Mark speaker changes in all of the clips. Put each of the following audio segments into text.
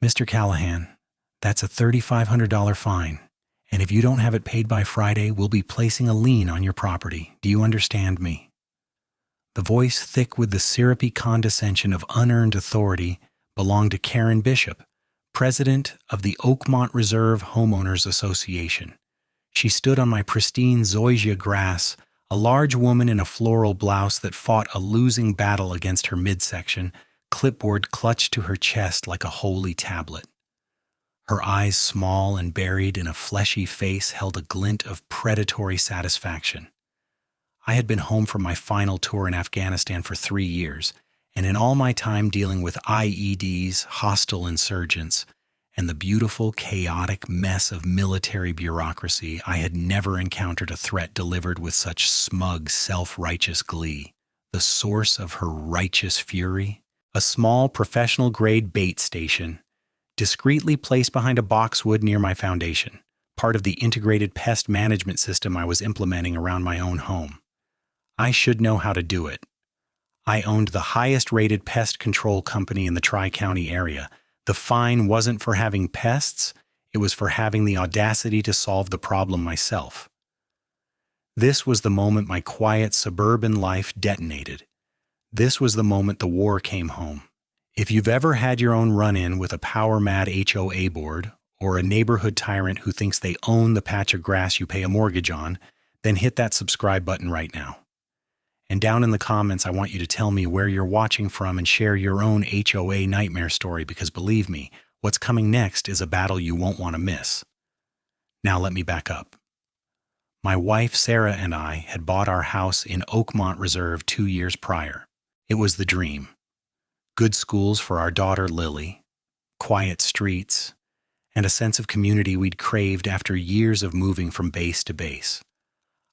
Speaker 1: Mr. Callahan, that's a $3,500 fine. And if you don't have it paid by Friday, we'll be placing a lien on your property. Do you understand me? The voice, thick with the syrupy condescension of unearned authority, belonged to Karen Bishop, president of the Oakmont Reserve Homeowners Association. She stood on my pristine zoysia grass, a large woman in a floral blouse that fought a losing battle against her midsection, clipboard clutched to her chest like a holy tablet. Her eyes, small and buried in a fleshy face, held a glint of predatory satisfaction. I had been home from my final tour in Afghanistan for 3 years, and in all my time dealing with IEDs, hostile insurgents, and the beautiful, chaotic mess of military bureaucracy, I had never encountered a threat delivered with such smug, self-righteous glee. The source of her righteous fury? A small, professional-grade bait station, discreetly placed behind a boxwood near my foundation, part of the integrated pest management system I was implementing around my own home. I should know how to do it. I owned the highest-rated pest control company in the Tri-County area. The fine wasn't for having pests, it was for having the audacity to solve the problem myself. This was the moment my quiet suburban life detonated. This was the moment the war came home. If you've ever had your own run-in with a power-mad HOA board, or a neighborhood tyrant who thinks they own the patch of grass you pay a mortgage on, then hit that subscribe button right now. And down in the comments, I want you to tell me where you're watching from and share your own HOA nightmare story, because believe me, what's coming next is a battle you won't want to miss. Now let me back up. My wife, Sarah, and I had bought our house in Oakmont Reserve 2 years prior. It was the dream. Good schools for our daughter, Lily, quiet streets, and a sense of community we'd craved after years of moving from base to base.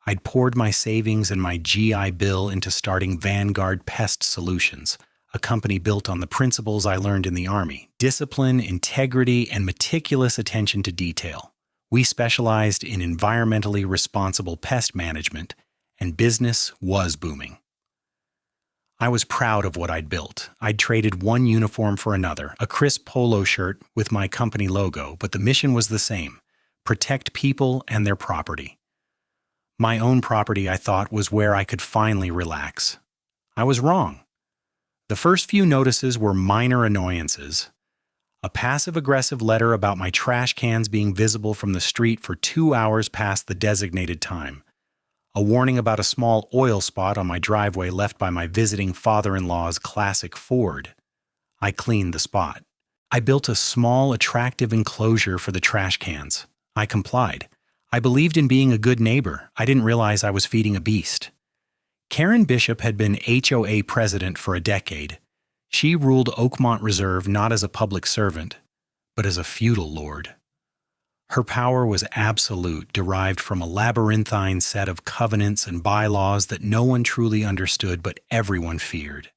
Speaker 1: I'd poured my savings and my GI Bill into starting Vanguard Pest Solutions, a company built on the principles I learned in the Army: discipline, integrity, and meticulous attention to detail. We specialized in environmentally responsible pest management, and business was booming. I was proud of what I'd built. I'd traded one uniform for another, a crisp polo shirt with my company logo, but the mission was the same: protect people and their property. My own property, I thought, was where I could finally relax. I was wrong. The first few notices were minor annoyances. A passive-aggressive letter about my trash cans being visible from the street for 2 hours past the designated time. A warning about a small oil spot on my driveway left by my visiting father-in-law's classic Ford. I cleaned the spot. I built a small, attractive enclosure for the trash cans. I complied. I believed in being a good neighbor. I didn't realize I was feeding a beast. Karen Bishop had been HOA president for a decade. She ruled Oakmont Reserve not as a public servant, but as a feudal lord. Her power was absolute, derived from a labyrinthine set of covenants and bylaws that no one truly understood but everyone feared.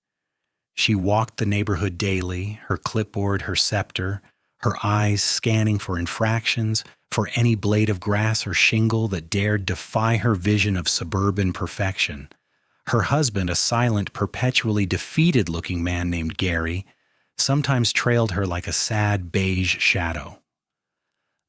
Speaker 1: She walked the neighborhood daily, her clipboard, her scepter, her eyes scanning for infractions, for any blade of grass or shingle that dared defy her vision of suburban perfection. Her husband, a silent, perpetually defeated-looking man named Gary, sometimes trailed her like a sad beige shadow.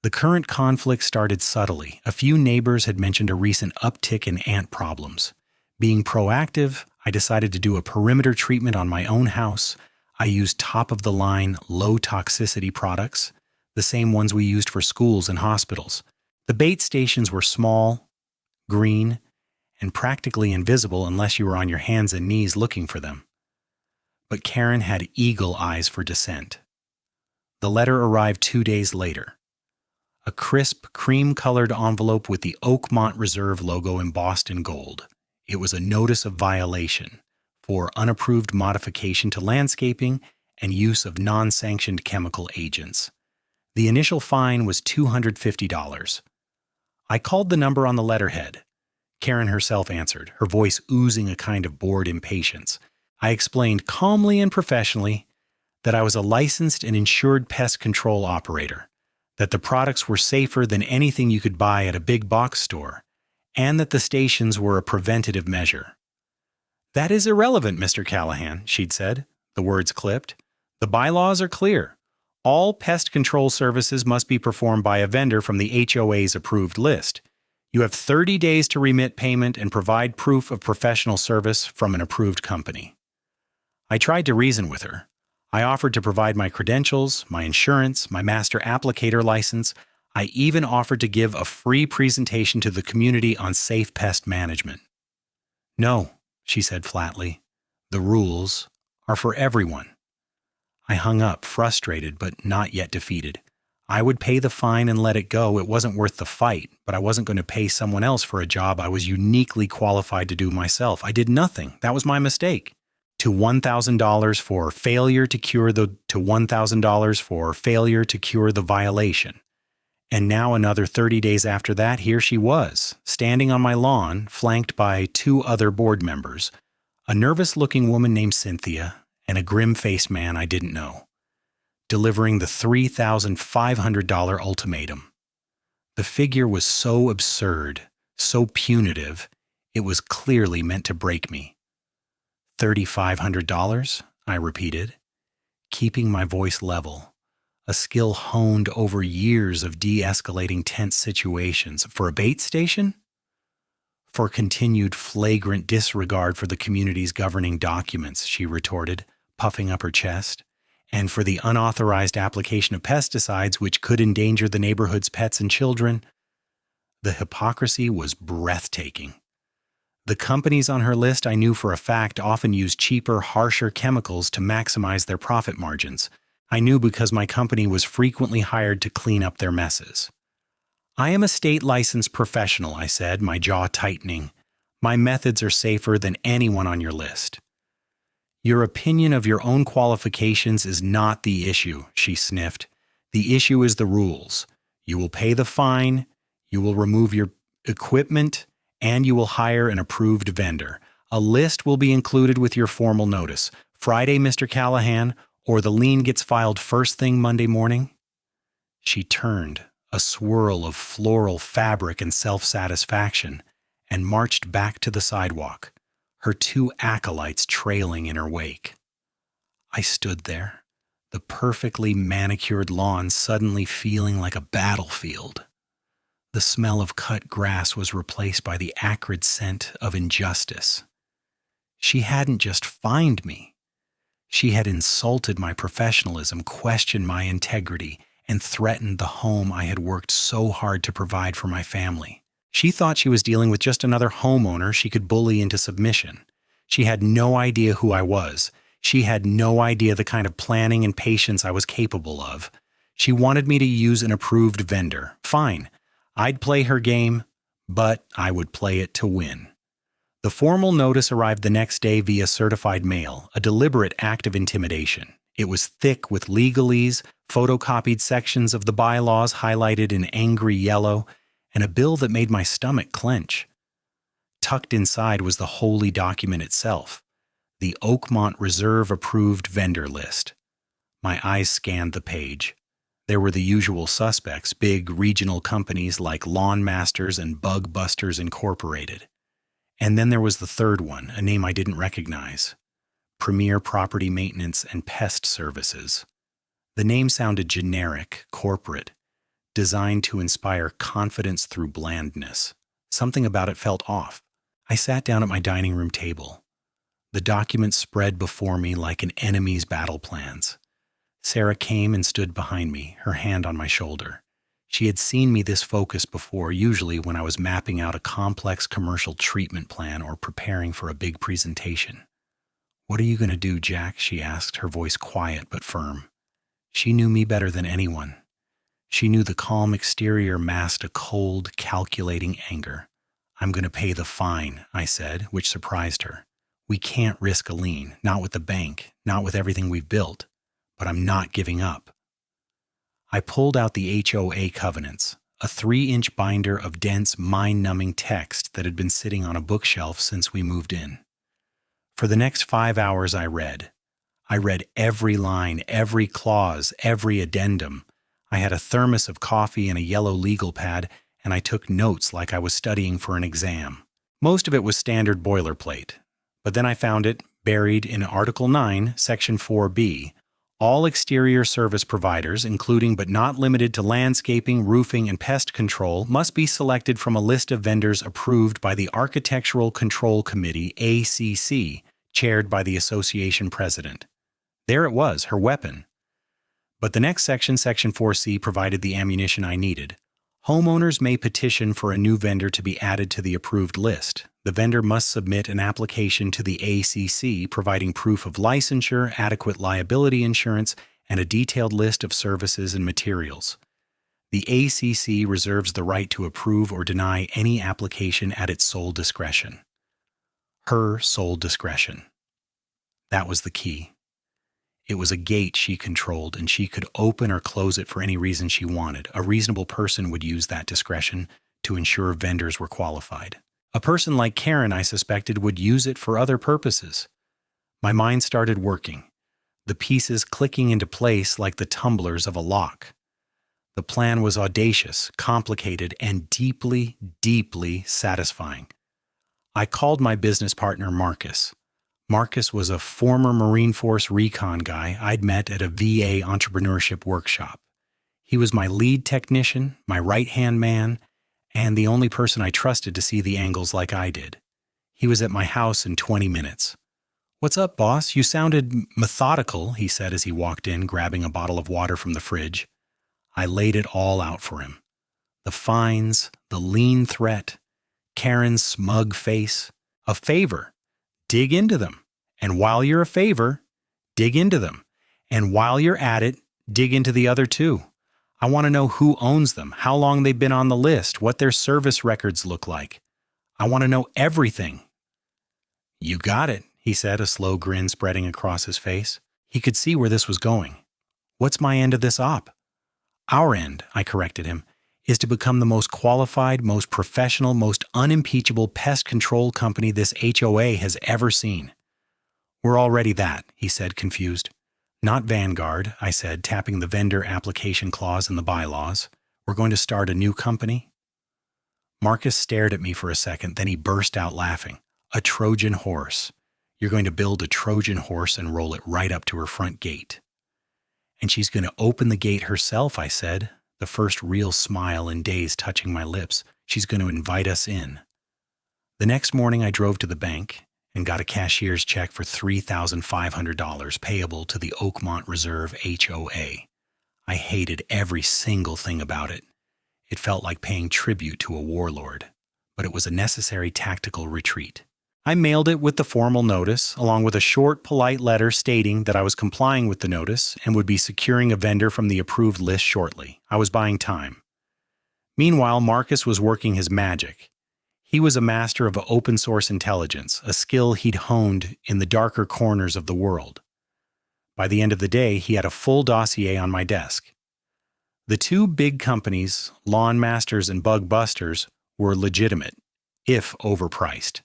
Speaker 1: The current conflict started subtly. A few neighbors had mentioned a recent uptick in ant problems. Being proactive, I decided to do a perimeter treatment on my own house. I used top-of-the-line, low-toxicity products, the same ones we used for schools and hospitals. The bait stations were small, green, and practically invisible unless you were on your hands and knees looking for them. But Karen had eagle eyes for dissent. The letter arrived 2 days later. A crisp, cream-colored envelope with the Oakmont Reserve logo embossed in gold. It was a notice of violation for unapproved modification to landscaping and use of non-sanctioned chemical agents. The initial fine was $250. I called the number on the letterhead. Karen herself answered, her voice oozing a kind of bored impatience. I explained calmly and professionally that I was a licensed and insured pest control operator, that the products were safer than anything you could buy at a big box store, and that the stations were a preventative measure. "That is irrelevant, Mr. Callahan," she'd said, the words clipped. "The bylaws are clear. All pest control services must be performed by a vendor from the HOA's approved list. You have 30 days to remit payment and provide proof of professional service from an approved company. I tried to reason with her. I offered to provide my credentials, my insurance, my master applicator license. I even offered to give a free presentation to the community on safe pest management. No, she said flatly. The rules are for everyone. I hung up, frustrated but not yet defeated. I would pay the fine and let it go. It wasn't worth the fight, but I wasn't going to pay someone else for a job I was uniquely qualified to do myself. I did nothing. That was my mistake. To $1,000 for failure to cure the violation. And now another 30 days after that, here she was, standing on my lawn, flanked by 2 other board members, a nervous-looking woman named Cynthia and a grim-faced man I didn't know, delivering the $3,500 ultimatum. The figure was so absurd, so punitive, it was clearly meant to break me. $3,500, I repeated, keeping my voice level, a skill honed over years of de-escalating tense situations. For a bait station? For continued flagrant disregard for the community's governing documents, she retorted, puffing up her chest. And for the unauthorized application of pesticides which could endanger the neighborhood's pets and children. The hypocrisy was breathtaking. The companies on her list I knew for a fact often use cheaper, harsher chemicals to maximize their profit margins. I knew because my company was frequently hired to clean up their messes. I am a state-licensed professional, I said, my jaw tightening. My methods are safer than anyone on your list. Your opinion of your own qualifications is not the issue, she sniffed. The issue is the rules. You will pay the fine, you will remove your equipment, and you will hire an approved vendor. A list will be included with your formal notice. Friday, Mr. Callahan, or the lien gets filed first thing Monday morning. She turned, a swirl of floral fabric and self-satisfaction, and marched back to the sidewalk, her 2 acolytes trailing in her wake. I stood there, the perfectly manicured lawn suddenly feeling like a battlefield. The smell of cut grass was replaced by the acrid scent of injustice. She hadn't just fined me. She had insulted my professionalism, questioned my integrity, and threatened the home I had worked so hard to provide for my family. She thought she was dealing with just another homeowner she could bully into submission. She had no idea who I was. She had no idea the kind of planning and patience I was capable of. She wanted me to use an approved vendor. Fine. I'd play her game, but I would play it to win. The formal notice arrived the next day via certified mail, a deliberate act of intimidation. It was thick with legalese, photocopied sections of the bylaws highlighted in angry yellow, and a bill that made my stomach clench. Tucked inside was the holy document itself, the Oakmont Reserve-approved vendor list. My eyes scanned the page. There were the usual suspects, big regional companies like Lawn Masters and Bug Busters Incorporated. And then there was the third one, a name I didn't recognize. Premier Property Maintenance and Pest Services. The name sounded generic, corporate, designed to inspire confidence through blandness. Something about it felt off. I sat down at my dining room table. The document spread before me like an enemy's battle plans. Sarah came and stood behind me, her hand on my shoulder. She had seen me this focused before, usually when I was mapping out a complex commercial treatment plan or preparing for a big presentation. "What are you going to do, Jack?" she asked, her voice quiet but firm. She knew me better than anyone. She knew the calm exterior masked a cold, calculating anger. "I'm going to pay the fine," I said, which surprised her. "We can't risk a lien, not with the bank, not with everything we've built. But I'm not giving up." I pulled out the HOA covenants, a 3-inch binder of dense, mind-numbing text that had been sitting on a bookshelf since we moved in. For the next 5 hours I read. I read every line, every clause, every addendum. I had a thermos of coffee and a yellow legal pad, and I took notes like I was studying for an exam. Most of it was standard boilerplate. But then I found it, buried in Article 9, Section 4B, All exterior service providers, including but not limited to landscaping, roofing, and pest control, must be selected from a list of vendors approved by the Architectural Control Committee, ACC, chaired by the association president. There it was, her weapon. But the next section, Section 4C, provided the ammunition I needed. Homeowners may petition for a new vendor to be added to the approved list. The vendor must submit an application to the ACC providing proof of licensure, adequate liability insurance, and a detailed list of services and materials. The ACC reserves the right to approve or deny any application at its sole discretion. Her sole discretion. That was the key. It was a gate she controlled, and she could open or close it for any reason she wanted. A reasonable person would use that discretion to ensure vendors were qualified. A person like Karen, I suspected, would use it for other purposes. My mind started working, the pieces clicking into place like the tumblers of a lock. The plan was audacious, complicated, and deeply, deeply satisfying. I called my business partner Marcus. Marcus was a former Marine Force recon guy I'd met at a VA entrepreneurship workshop. He was my lead technician, my right-hand man, and the only person I trusted to see the angles like I did. He was at my house in 20 minutes. "What's up, boss? You sounded methodical," he said as he walked in, grabbing a bottle of water from the fridge. I laid it all out for him. The fines, the lean threat, Karen's smug face. A favor. Dig into them. And while you're a favor, dig into them. And while you're at it, dig into the other two. I want to know who owns them, how long they've been on the list, what their service records look like. I want to know everything. "You got it," he said, a slow grin spreading across his face. He could see where this was going. "What's my end of this op?" "Our end," I corrected him, "is to become the most qualified, most professional, most unimpeachable pest control company this HOA has ever seen." "We're already that," he said, confused. "Not Vanguard," I said, tapping the vendor application clause in the bylaws. "We're going to start a new company?" Marcus stared at me for a second, then he burst out laughing. "A Trojan horse. You're going to build a Trojan horse and roll it right up to her front gate." "And she's going to open the gate herself," I said, the first real smile in days touching my lips. "She's going to invite us in." The next morning I drove to the bank and got a cashier's check for $3,500 payable to the Oakmont Reserve HOA. I hated every single thing about it. It felt like paying tribute to a warlord, but it was a necessary tactical retreat. I mailed it with the formal notice, along with a short, polite letter stating that I was complying with the notice and would be securing a vendor from the approved list shortly. I was buying time. Meanwhile, Marcus was working his magic. He was a master of open source intelligence, a skill he'd honed in the darker corners of the world. By the end of the day, he had a full dossier on my desk. The two big companies, Lawn Masters and Bug Busters, were legitimate, if overpriced.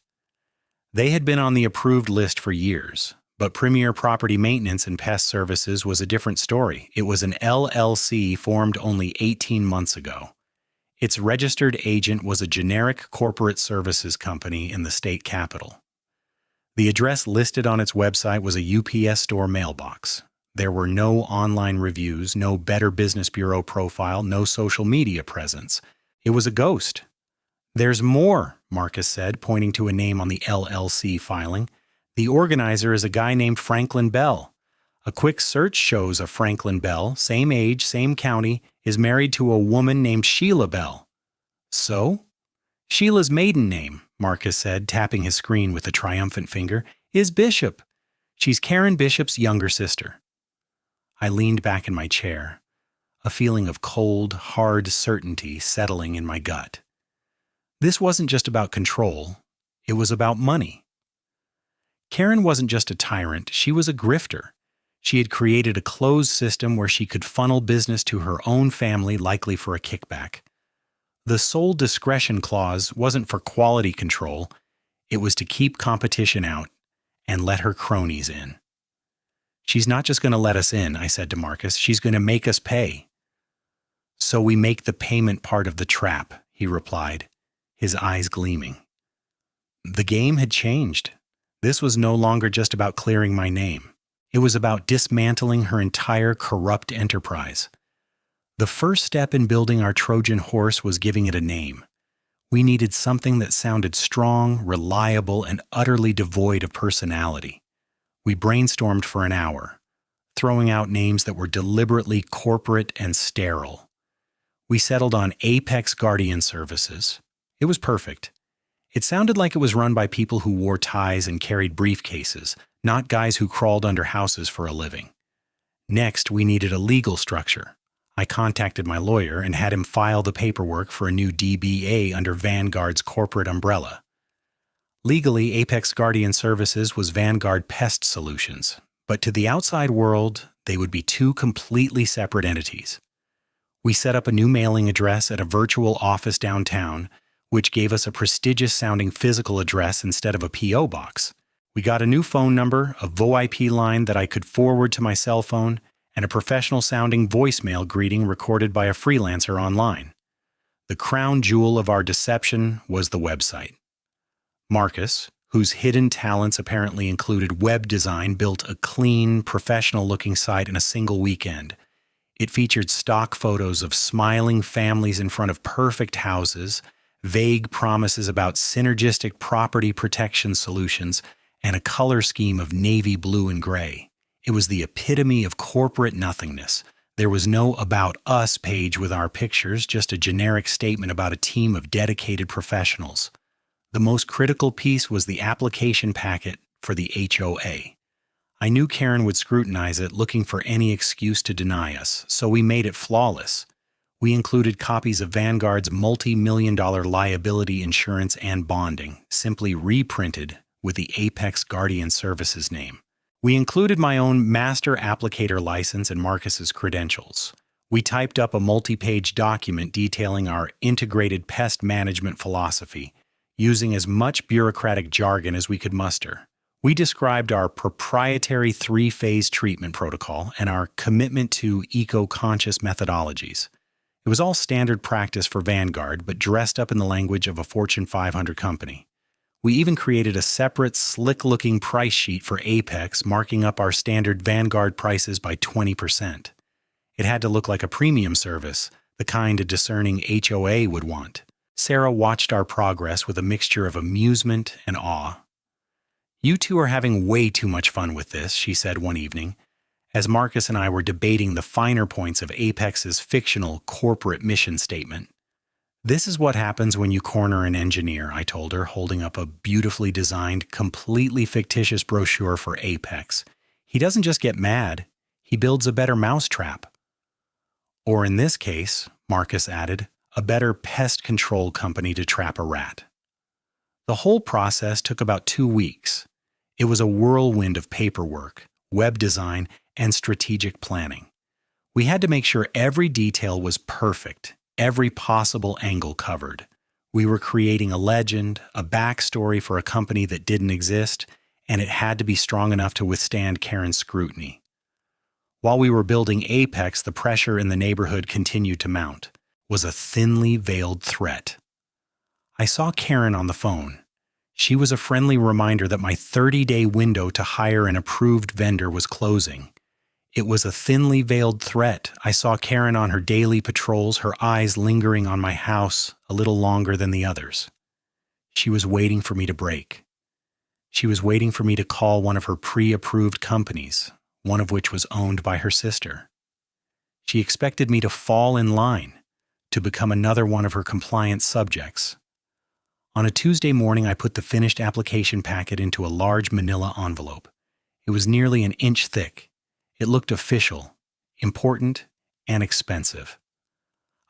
Speaker 1: They had been on the approved list for years, but Premier Property Maintenance and Pest Services was a different story. It was an LLC formed only 18 months ago. Its registered agent was a generic corporate services company in the state capital. The address listed on its website was a UPS store mailbox. There were no online reviews, no Better Business Bureau profile, no social media presence. It was a ghost. "There's more," Marcus said, pointing to a name on the LLC filing. "The organizer is a guy named Franklin Bell. A quick search shows a Franklin Bell, same age, same county, is married to a woman named Sheila Bell." "So?" "Sheila's maiden name," Marcus said, tapping his screen with a triumphant finger, "is Bishop. She's Karen Bishop's younger sister." I leaned back in my chair, a feeling of cold, hard certainty settling in my gut. This wasn't just about control, it was about money. Karen wasn't just a tyrant, she was a grifter. She had created a closed system where she could funnel business to her own family, likely for a kickback. The sole discretion clause wasn't for quality control, it was to keep competition out and let her cronies in. "She's not just going to let us in," I said to Marcus, "she's going to make us pay." "So we make the payment part of the trap," he replied, his eyes gleaming. The game had changed. This was no longer just about clearing my name. It was about dismantling her entire corrupt enterprise. The first step in building our Trojan horse was giving it a name. We needed something that sounded strong, reliable, and utterly devoid of personality. We brainstormed for an hour, throwing out names that were deliberately corporate and sterile. We settled on Apex Guardian Services. It was perfect. It sounded like it was run by people who wore ties and carried briefcases, not guys who crawled under houses for a living. Next, we needed a legal structure. I contacted my lawyer and had him file the paperwork for a new DBA under Vanguard's corporate umbrella. Legally, Apex Guardian Services was Vanguard Pest Solutions, but to the outside world, they would be two completely separate entities. We set up a new mailing address at a virtual office downtown, which gave us a prestigious-sounding physical address instead of a P.O. box. We got a new phone number, a VoIP line that I could forward to my cell phone, and a professional-sounding voicemail greeting recorded by a freelancer online. The crown jewel of our deception was the website. Marcus, whose hidden talents apparently included web design, built a clean, professional-looking site in a single weekend. It featured stock photos of smiling families in front of perfect houses, vague promises about synergistic property protection solutions, and a color scheme of navy blue and gray. It was the epitome of corporate nothingness. There was no About Us page with our pictures, just a generic statement about a team of dedicated professionals. The most critical piece was the application packet for the HOA. I knew Karen would scrutinize it, looking for any excuse to deny us, so we made it flawless. We included copies of Vanguard's multi-million-dollar liability insurance and bonding, simply reprinted with the Apex Guardian Services name. We included my own master applicator license and Marcus's credentials. We typed up a multi-page document detailing our integrated pest management philosophy, using as much bureaucratic jargon as we could muster. We described our proprietary 3-phase treatment protocol and our commitment to eco-conscious methodologies. It was all standard practice for Vanguard, but dressed up in the language of a Fortune 500 company. We even created a separate, slick-looking price sheet for Apex, marking up our standard Vanguard prices by 20%. It had to look like a premium service, the kind a discerning HOA would want. Sarah watched our progress with a mixture of amusement and awe. "You two are having way too much fun with this," she said one evening, as Marcus and I were debating the finer points of Apex's fictional corporate mission statement. "This is what happens when you corner an engineer," I told her, holding up a beautifully designed, completely fictitious brochure for Apex. "He doesn't just get mad, he builds a better mousetrap." Or in this case, Marcus added, a better pest control company to trap a rat. The whole process took about 2 weeks. It was a whirlwind of paperwork, web design, and strategic planning. We had to make sure every detail was perfect, every possible angle covered. We were creating a legend, a backstory for a company that didn't exist, and it had to be strong enough to withstand Karen's scrutiny. While we were building Apex, the pressure in the neighborhood continued to mount. Was a thinly veiled threat. I saw Karen on the phone. She was a friendly reminder that my 30-day window to hire an approved vendor was closing. It was a thinly veiled threat. I saw Karen on her daily patrols, her eyes lingering on my house a little longer than the others. She was waiting for me to break. She was waiting for me to call one of her pre-approved companies, one of which was owned by her sister. She expected me to fall in line, to become another one of her compliance subjects. On a Tuesday morning, I put the finished application packet into a large manila envelope. It was nearly an inch thick. It looked official, important, and expensive.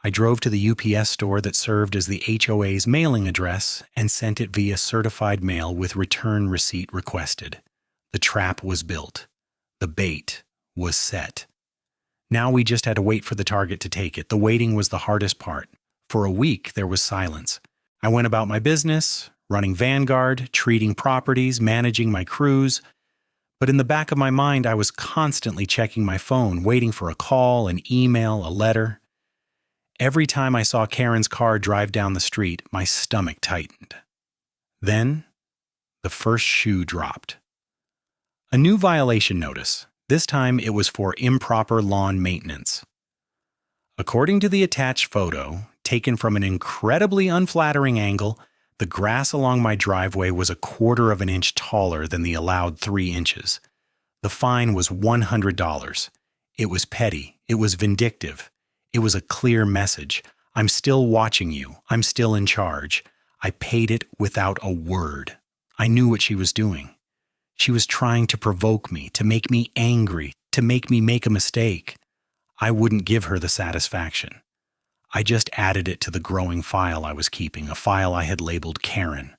Speaker 1: I drove to the UPS store that served as the HOA's mailing address and sent it via certified mail with return receipt requested. The trap was built. The bait was set. Now we just had to wait for the target to take it. The waiting was the hardest part. For a week, there was silence. I went about my business, running Vanguard, treating properties, managing my crews. But in the back of my mind, I was constantly checking my phone, waiting for a call, an email, a letter. Every time I saw Karen's car drive down the street, my stomach tightened. Then, the first shoe dropped. A new violation notice, This time it was for improper lawn maintenance. According to the attached photo, taken from an incredibly unflattering angle, the grass along my driveway was 1/4 of an inch taller than the allowed 3 inches. The fine was $100. It was petty. It was vindictive. It was a clear message. I'm still watching you. I'm still in charge. I paid it without a word. I knew what she was doing. She was trying to provoke me, to make me angry, to make me make a mistake. I wouldn't give her the satisfaction. I just added it to the growing file I was keeping, a file I had labeled Karen.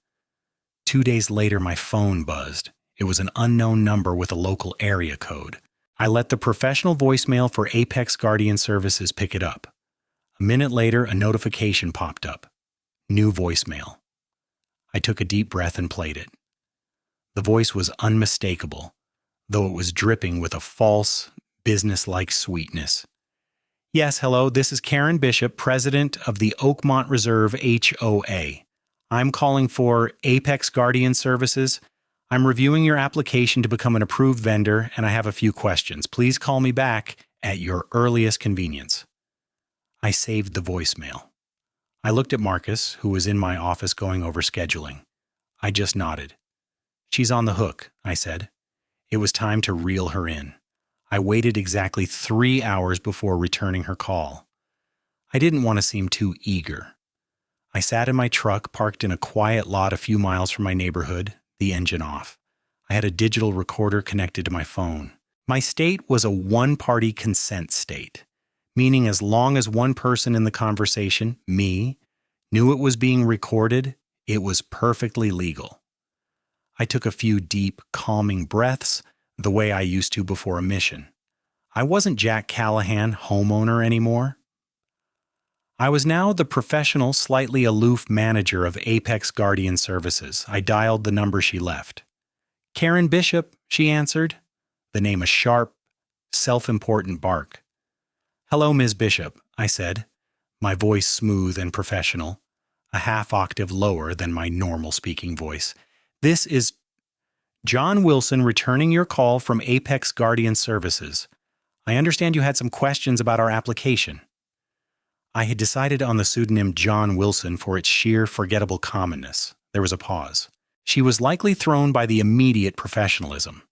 Speaker 1: 2 days later, my phone buzzed. It was an unknown number with a local area code. I let the professional voicemail for Apex Guardian Services pick it up. A minute later, a notification popped up. New voicemail. I took a deep breath and played it. The voice was unmistakable, though it was dripping with a false, businesslike sweetness. Yes, hello, this is Karen Bishop, president of the Oakmont Reserve HOA. I'm calling for Apex Guardian Services. I'm reviewing your application to become an approved vendor, and I have a few questions. Please call me back at your earliest convenience. I saved the voicemail. I looked at Marcus, who was in my office going over scheduling. I just nodded. She's on the hook, I said. It was time to reel her in. I waited exactly 3 hours before returning her call. I didn't want to seem too eager. I sat in my truck parked in a quiet lot a few miles from my neighborhood, the engine off. I had a digital recorder connected to my phone. My state was a one-party consent state, meaning as long as one person in the conversation, me, knew it was being recorded, it was perfectly legal. I took a few deep, calming breaths, the way I used to before a mission. I wasn't Jack Callahan, homeowner, anymore. I was now the professional, slightly aloof manager of Apex Guardian Services. I dialed the number she left. Karen Bishop, she answered, the name a sharp, self-important bark. Hello, Ms. Bishop, I said, my voice smooth and professional, a half octave lower than my normal speaking voice. This is John Wilson returning your call from Apex Guardian Services. I understand you had some questions about our application. I had decided on the pseudonym John Wilson for its sheer forgettable commonness. There was a pause. She was likely thrown by the immediate professionalism.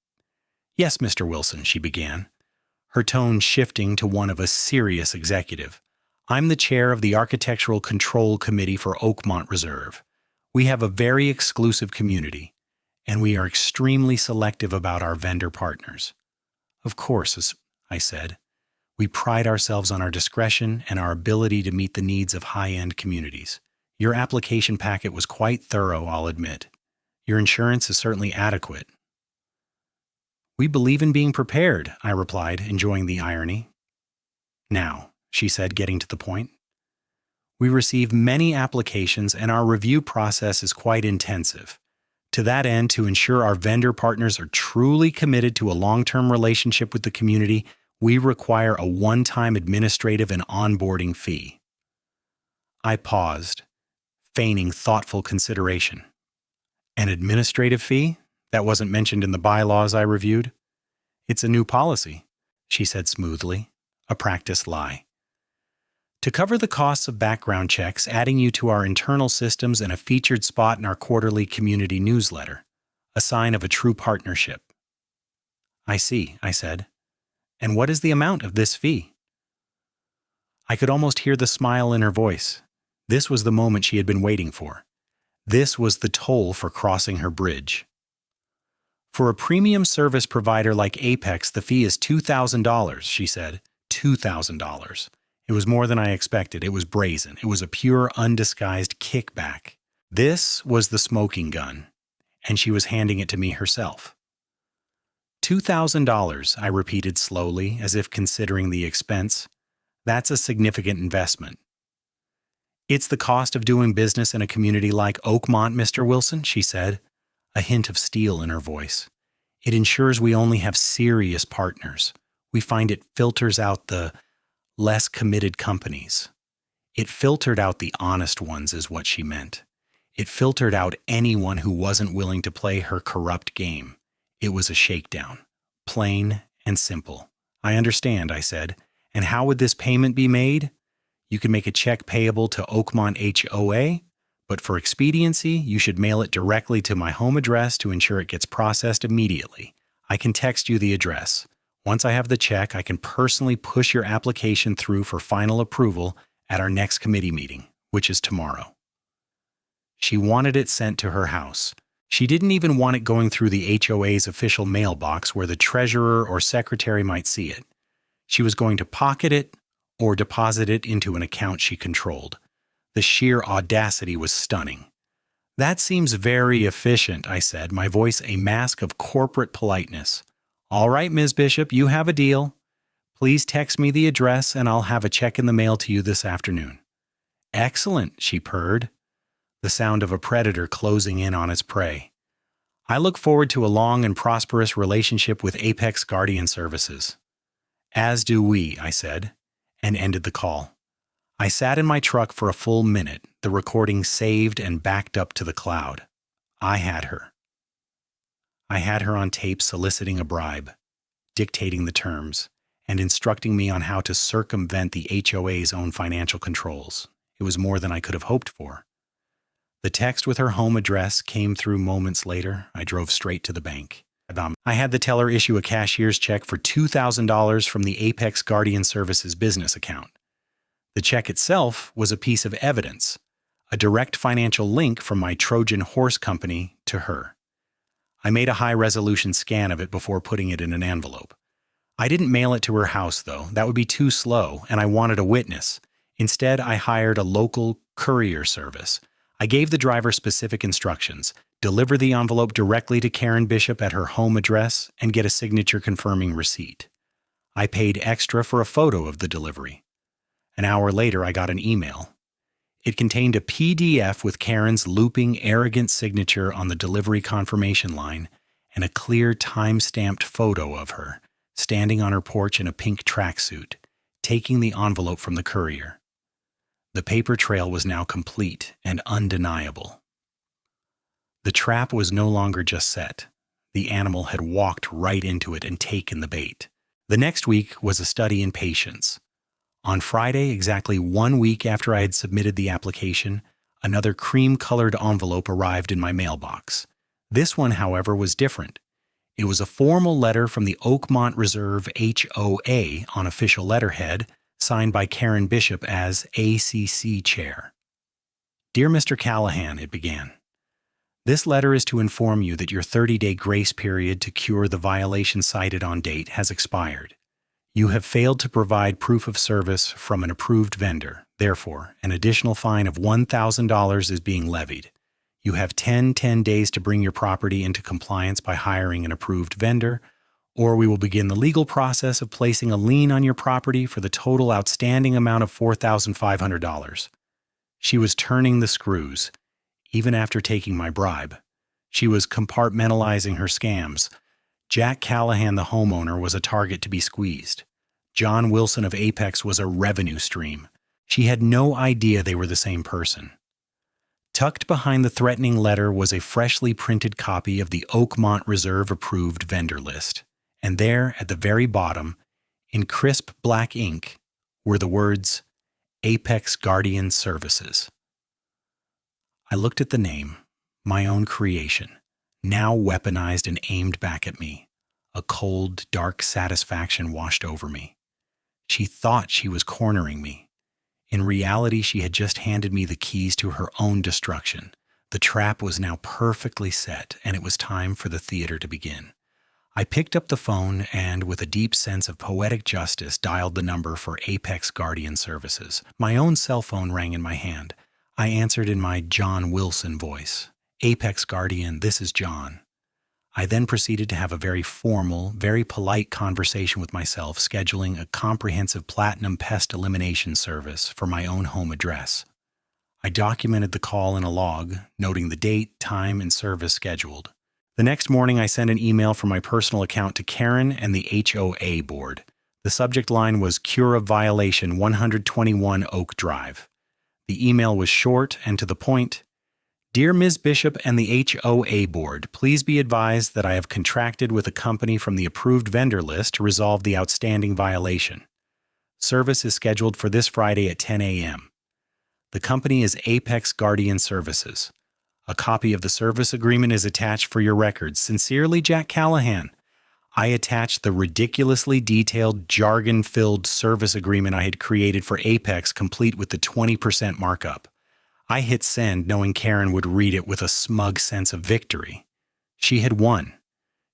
Speaker 1: Yes, Mr. Wilson, she began, her tone shifting to one of a serious executive. I'm the chair of the Architectural Control Committee for Oakmont Reserve. We have a very exclusive community, and we are extremely selective about our vendor partners. Of course, I said, we pride ourselves on our discretion and our ability to meet the needs of high-end communities. Your application packet was quite thorough, I'll admit. Your insurance is certainly adequate. We believe in being prepared, I replied, enjoying the irony. Now, she said, getting to the point. We receive many applications and our review process is quite intensive. To that end, to ensure our vendor partners are truly committed to a long-term relationship with the community, we require a one-time administrative and onboarding fee. I paused, feigning thoughtful consideration. An administrative fee? That wasn't mentioned in the bylaws I reviewed? It's a new policy, she said smoothly, a practiced lie. To cover the costs of background checks, adding you to our internal systems and a featured spot in our quarterly community newsletter, a sign of a true partnership. I see, I said. And what is the amount of this fee? I could almost hear the smile in her voice. This was the moment she had been waiting for. This was the toll for crossing her bridge. For a premium service provider like Apex, the fee is $2,000, she said. $2,000. It was more than I expected. It was brazen. It was a pure, undisguised kickback. This was the smoking gun, and she was handing it to me herself. $2,000, I repeated slowly, as if considering the expense. That's a significant investment. It's the cost of doing business in a community like Oakmont, Mr. Wilson, she said, a hint of steel in her voice. It ensures we only have serious partners. We find it filters out the less committed companies. It filtered out the honest ones is what she meant. It filtered out anyone who wasn't willing to play her corrupt game. It was a shakedown, plain and simple. I understand, I said. And how would this payment be made? You can make a check payable to Oakmont HOA, but for expediency, you should mail it directly to my home address to ensure it gets processed immediately. I can text you the address. Once I have the check, I can personally push your application through for final approval at our next committee meeting, which is tomorrow. She wanted it sent to her house. She didn't even want it going through the HOA's official mailbox where the treasurer or secretary might see it. She was going to pocket it or deposit it into an account she controlled. The sheer audacity was stunning. That seems very efficient, I said, my voice a mask of corporate politeness. All right, Ms. Bishop, you have a deal. Please text me the address and I'll have a check in the mail to you this afternoon. Excellent, she purred, the sound of a predator closing in on its prey. I look forward to a long and prosperous relationship with Apex Guardian Services. As do we, I said, and ended the call. I sat in my truck for a full minute, the recording saved and backed up to the cloud. I had her. I had her on tape soliciting a bribe, dictating the terms, and instructing me on how to circumvent the HOA's own financial controls. It was more than I could have hoped for. The text with her home address came through moments later. I drove straight to the bank. I had the teller issue a cashier's check for $2,000 from the Apex Guardian Services business account. The check itself was a piece of evidence, a direct financial link from my Trojan Horse company to her. I made a high-resolution scan of it before putting it in an envelope. I didn't mail it to her house, though. That would be too slow, and I wanted a witness. Instead, I hired a local courier service. I gave the driver specific instructions: deliver the envelope directly to Karen Bishop at her home address and get a signature confirming receipt. I paid extra for a photo of the delivery. An hour later, I got an email. It contained a PDF with Karen's looping, arrogant signature on the delivery confirmation line and a clear, time-stamped photo of her, standing on her porch in a pink tracksuit, taking the envelope from the courier. The paper trail was now complete and undeniable. The trap was no longer just set. The animal had walked right into it and taken the bait. The next week was a study in patience. On Friday, exactly 1 week after I had submitted the application, another cream-colored envelope arrived in my mailbox. This one, however, was different. It was a formal letter from the Oakmont Reserve HOA on official letterhead, signed by Karen Bishop as ACC Chair. Dear Mr. Callahan, it began. This letter is to inform you that your 30-day grace period to cure the violation cited on date has expired. You have failed to provide proof of service from an approved vendor. Therefore, an additional fine of $1,000 is being levied. You have 10 days to bring your property into compliance by hiring an approved vendor, or we will begin the legal process of placing a lien on your property for the total outstanding amount of $4,500. She was turning the screws, even after taking my bribe. She was compartmentalizing her scams. Jack Callahan, the homeowner, was a target to be squeezed. John Wilson of Apex was a revenue stream. She had no idea they were the same person. Tucked behind the threatening letter was a freshly printed copy of the Oakmont Reserve approved vendor list. And there, at the very bottom, in crisp black ink, were the words, Apex Guardian Services. I looked at the name, my own creation, now weaponized and aimed back at me. A cold, dark satisfaction washed over me. She thought she was cornering me. In reality, she had just handed me the keys to her own destruction. The trap was now perfectly set, and it was time for the theater to begin. I picked up the phone and, with a deep sense of poetic justice, dialed the number for Apex Guardian Services. My own cell phone rang in my hand. I answered in my John Wilson voice. Apex Guardian, this is John. I then proceeded to have a very formal, very polite conversation with myself, scheduling a comprehensive platinum pest elimination service for my own home address. I documented the call in a log, noting the date, time, and service scheduled. The next morning, I sent an email from my personal account to Karen and the HOA board. The subject line was Cure of Violation 121 Oak Drive. The email was short and to the point. Dear Ms. Bishop and the HOA Board, please be advised that I have contracted with a company from the approved vendor list to resolve the outstanding violation. Service is scheduled for this Friday at 10 a.m. The company is Apex Guardian Services. A copy of the service agreement is attached for your records. Sincerely, Jack Callahan. I attached the ridiculously detailed, jargon-filled service agreement I had created for Apex, complete with the 20% markup. I hit send, knowing Karen would read it with a smug sense of victory. She had won.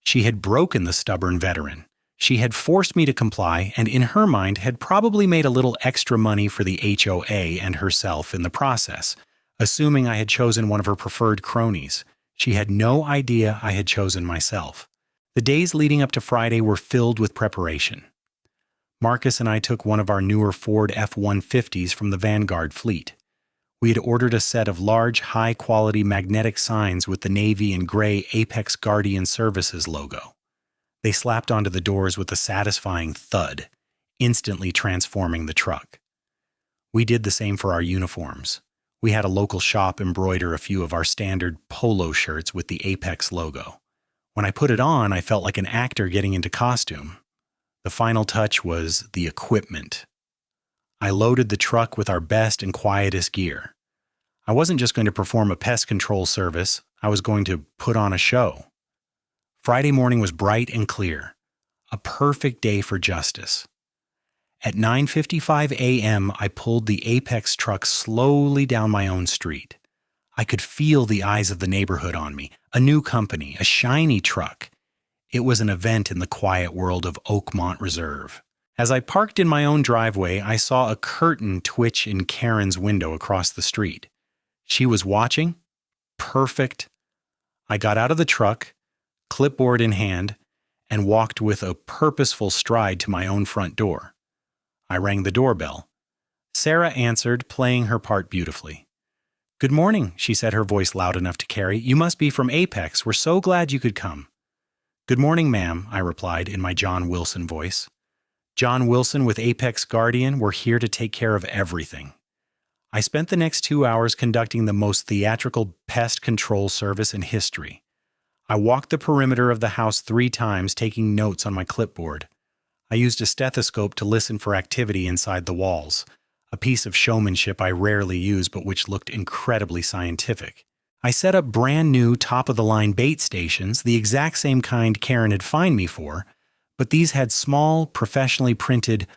Speaker 1: She had broken the stubborn veteran. She had forced me to comply, and in her mind had probably made a little extra money for the HOA and herself in the process, assuming I had chosen one of her preferred cronies. She had no idea I had chosen myself. The days leading up to Friday were filled with preparation. Marcus and I took one of our newer Ford F-150s from the Vanguard fleet. We had ordered a set of large, high-quality magnetic signs with the navy and gray Apex Guardian Services logo. They slapped onto the doors with a satisfying thud, instantly transforming the truck. We did the same for our uniforms. We had a local shop embroider a few of our standard polo shirts with the Apex logo. When I put it on, I felt like an actor getting into costume. The final touch was the equipment. I loaded the truck with our best and quietest gear. I wasn't just going to perform a pest control service, I was going to put on a show. Friday morning was bright and clear, a perfect day for justice. At 9:55 a.m., I pulled the Apex truck slowly down my own street. I could feel the eyes of the neighborhood on me, a new company, a shiny truck. It was an event in the quiet world of Oakmont Reserve. As I parked in my own driveway, I saw a curtain twitch in Karen's window across the street. She was watching. Perfect. I got out of the truck, clipboard in hand, and walked with a purposeful stride to my own front door. I rang the doorbell. Sarah answered, playing her part beautifully. "Good morning," she said, her voice loud enough to carry. "You must be from Apex. We're so glad you could come." "Good morning, ma'am," I replied in my John Wilson voice. "John Wilson with Apex Guardian. We're here to take care of everything." I spent the next 2 hours conducting the most theatrical pest control service in history. I walked the perimeter of the house 3 times, taking notes on my clipboard. I used a stethoscope to listen for activity inside the walls, a piece of showmanship I rarely use but which looked incredibly scientific. I set up brand new top-of-the-line bait stations, the exact same kind Karen had fined me for, but these had small, professionally printed,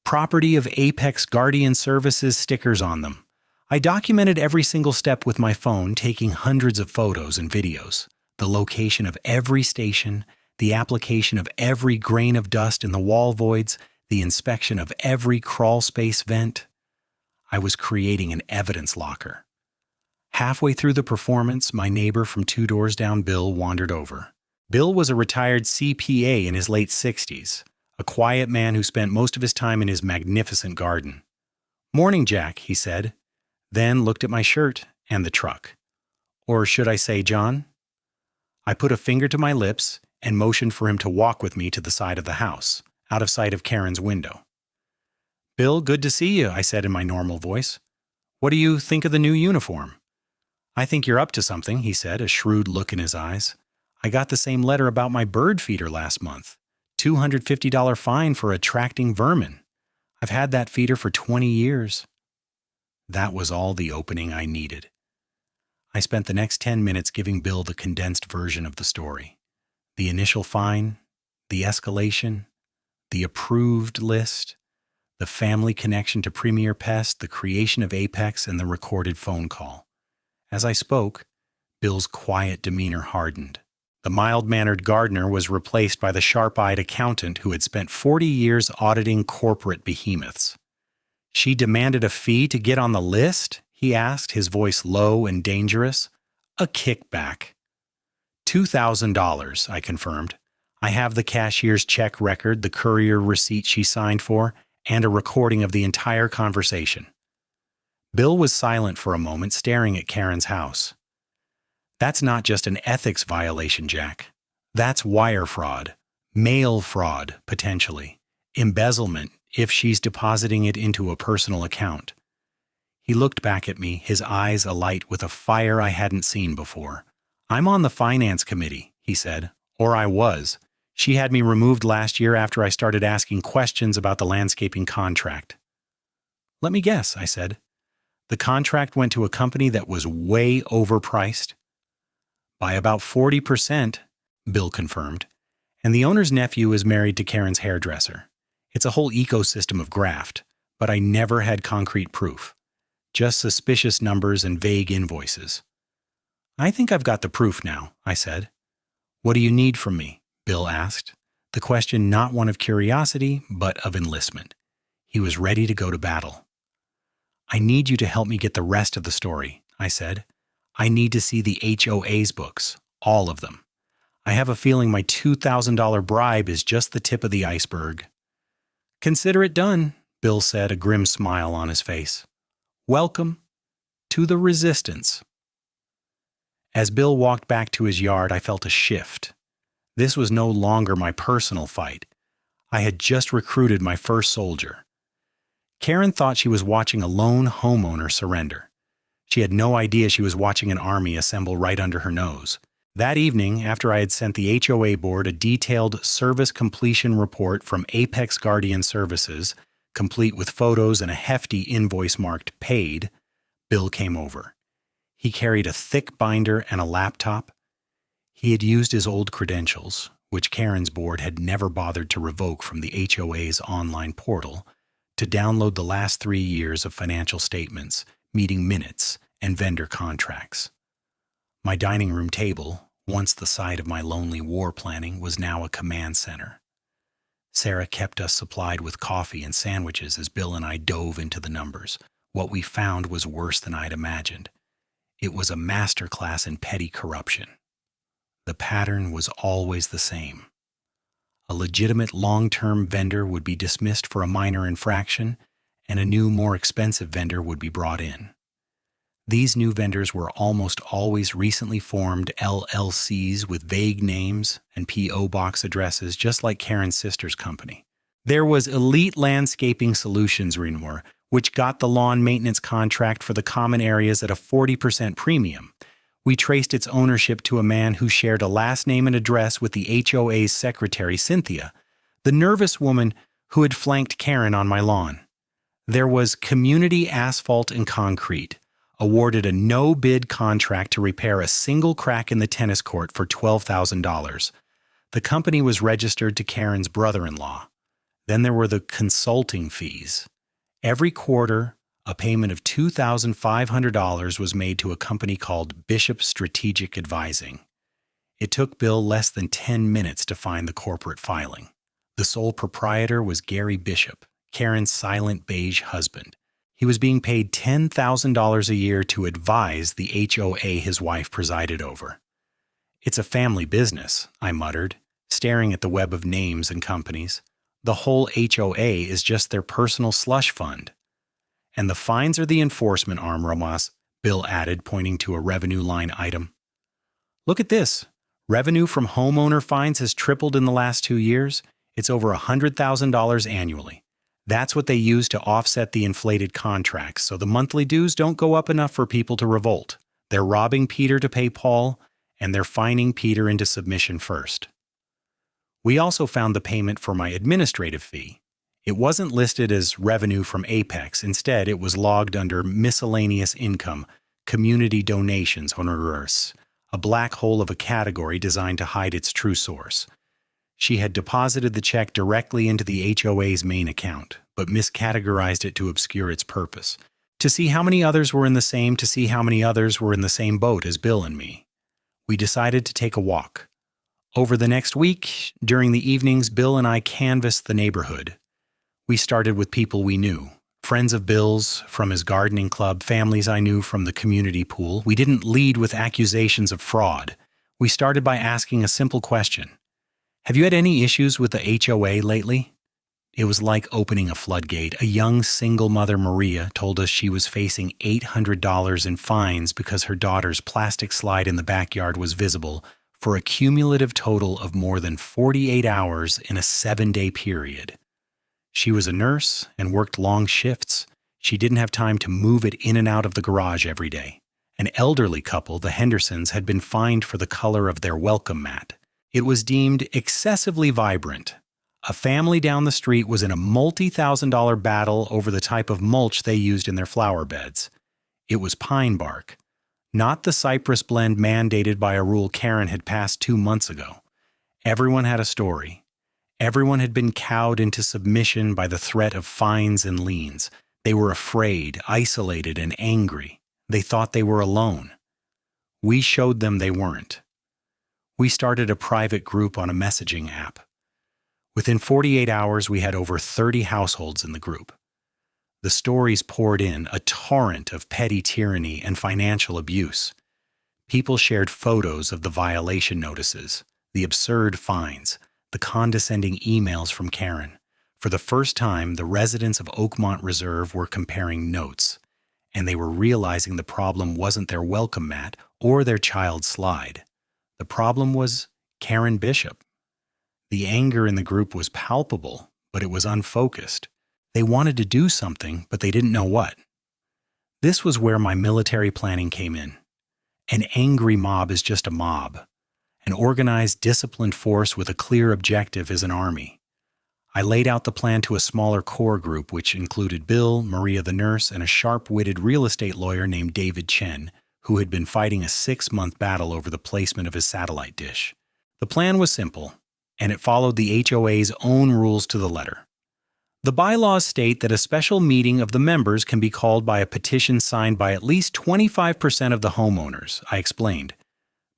Speaker 1: "Property of Apex Guardian Services" stickers on them. I documented every single step with my phone, taking hundreds of photos and videos. The location of every station, the application of every grain of dust in the wall voids, the inspection of every crawl space vent. I was creating an evidence locker. Halfway through the performance, my neighbor from 2 doors down, Bill, wandered over. Bill was a retired CPA in his late 60s, a quiet man who spent most of his time in his magnificent garden. "Morning, Jack," he said, then looked at my shirt and the truck. "Or should I say, John?" I put a finger to my lips and motioned for him to walk with me to the side of the house, out of sight of Karen's window. "Bill, good to see you," I said in my normal voice. "What do you think of the new uniform?" "I think you're up to something," he said, a shrewd look in his eyes. "I got the same letter about my bird feeder last month. $250 fine for attracting vermin. I've had that feeder for 20 years. That was all the opening I needed. I spent the next 10 minutes giving Bill the condensed version of the story. The initial fine, the escalation, the approved list, the family connection to Premier Pest, the creation of Apex, and the recorded phone call. As I spoke, Bill's quiet demeanor hardened. The mild-mannered gardener was replaced by the sharp-eyed accountant who had spent 40 years auditing corporate behemoths. "She demanded a fee to get on the list?" he asked, his voice low and dangerous. "A kickback." $2,000, I confirmed. "I have the cashier's check record, the courier receipt she signed for, and a recording of the entire conversation." Bill was silent for a moment, staring at Karen's house. "That's not just an ethics violation, Jack. That's wire fraud, mail fraud, potentially, embezzlement, if she's depositing it into a personal account." He looked back at me, his eyes alight with a fire I hadn't seen before. "I'm on the finance committee," he said. "Or I was. She had me removed last year after I started asking questions about the landscaping contract." "Let me guess," I said. "The contract went to a company that was way overpriced?" "By about 40%, Bill confirmed. "And the owner's nephew is married to Karen's hairdresser. It's a whole ecosystem of graft, but I never had concrete proof. Just suspicious numbers and vague invoices." "I think I've got the proof now," I said. "What do you need from me?" Bill asked, the question not one of curiosity, but of enlistment. He was ready to go to battle. "I need you to help me get the rest of the story," I said. "I need to see the HOA's books, all of them. I have a feeling my $2,000 bribe is just the tip of the iceberg." "Consider it done," Bill said, a grim smile on his face. "Welcome to the resistance." As Bill walked back to his yard, I felt a shift. This was no longer my personal fight. I had just recruited my first soldier. Karen thought she was watching a lone homeowner surrender. She had no idea she was watching an army assemble right under her nose. That evening, after I had sent the HOA board a detailed service completion report from Apex Guardian Services, complete with photos and a hefty invoice marked paid, Bill came over. He carried a thick binder and a laptop. He had used his old credentials, which Karen's board had never bothered to revoke from the HOA's online portal, to download the last 3 years of financial statements, meeting minutes, and vendor contracts. My dining room table, once the site of my lonely war planning, was now a command center. Sarah kept us supplied with coffee and sandwiches as Bill and I dove into the numbers. What we found was worse than I'd imagined. It was a masterclass in petty corruption. The pattern was always the same. A legitimate long-term vendor would be dismissed for a minor infraction, and a new, more expensive vendor would be brought in. These new vendors were almost always recently formed LLCs with vague names and P.O. box addresses, just like Karen's sister's company. There was Elite Landscaping Solutions Renewar, which got the lawn maintenance contract for the common areas at a 40% premium. We traced its ownership to a man who shared a last name and address with the HOA's secretary, Cynthia, the nervous woman who had flanked Karen on my lawn. There was Community Asphalt and Concrete, awarded a no-bid contract to repair a single crack in the tennis court for $12,000. The company was registered to Karen's brother-in-law. Then there were the consulting fees. Every quarter, a payment of $2,500 was made to a company called Bishop Strategic Advising. It took Bill less than 10 minutes to find the corporate filing. The sole proprietor was Gary Bishop, Karen's silent beige husband. He was being paid $10,000 a year to advise the HOA his wife presided over. "It's a family business," I muttered, staring at the web of names and companies. "The whole HOA is just their personal slush fund." "And the fines are the enforcement arm, Romas," Bill added, pointing to a revenue line item. "Look at this. Revenue from homeowner fines has tripled in the last 2 years. It's over $100,000 annually. That's what they use to offset the inflated contracts, so the monthly dues don't go up enough for people to revolt. They're robbing Peter to pay Paul, and they're fining Peter into submission first." We also found the payment for my administrative fee. It wasn't listed as revenue from Apex. Instead, it was logged under miscellaneous income, community donations honoraires, a black hole of a category designed to hide its true source. She had deposited the check directly into the HOA's main account, but miscategorized it to obscure its purpose. To see how many others were in the same boat as Bill and me. We decided to take a walk. Over the next week, during the evenings, Bill and I canvassed the neighborhood. We started with people we knew, friends of Bill's from his gardening club, families I knew from the community pool. We didn't lead with accusations of fraud. We started by asking a simple question. "Have you had any issues with the HOA lately?" It was like opening a floodgate. A young single mother, Maria, told us she was facing $800 in fines because her daughter's plastic slide in the backyard was visible for a cumulative total of more than 48 hours in a 7-day period. She was a nurse and worked long shifts. She didn't have time to move it in and out of the garage every day. An elderly couple, the Hendersons, had been fined for the color of their welcome mat. It was deemed excessively vibrant. A family down the street was in a multi-thousand-dollar battle over the type of mulch they used in their flower beds. It was pine bark, not the cypress blend mandated by a rule Karen had passed 2 months ago. Everyone had a story. Everyone had been cowed into submission by the threat of fines and liens. They were afraid, isolated, and angry. They thought they were alone. We showed them they weren't. We started a private group on a messaging app. Within 48 hours, we had over 30 households in the group. The stories poured in, a torrent of petty tyranny and financial abuse. People shared photos of the violation notices, the absurd fines, the condescending emails from Karen. For the first time, the residents of Oakmont Reserve were comparing notes, and they were realizing the problem wasn't their welcome mat or their child's slide. The problem was Karen Bishop. The anger in the group was palpable, but it was unfocused. They wanted to do something, but they didn't know what. This was where my military planning came in. An angry mob is just a mob. An organized, disciplined force with a clear objective is an army. I laid out the plan to a smaller core group, which included Bill, Maria the nurse, and a sharp-witted real estate lawyer named David Chen, who had been fighting a 6-month battle over the placement of his satellite dish. The plan was simple, and it followed the HOA's own rules to the letter. The bylaws state that a special meeting of the members can be called by a petition signed by at least 25% of the homeowners, I explained,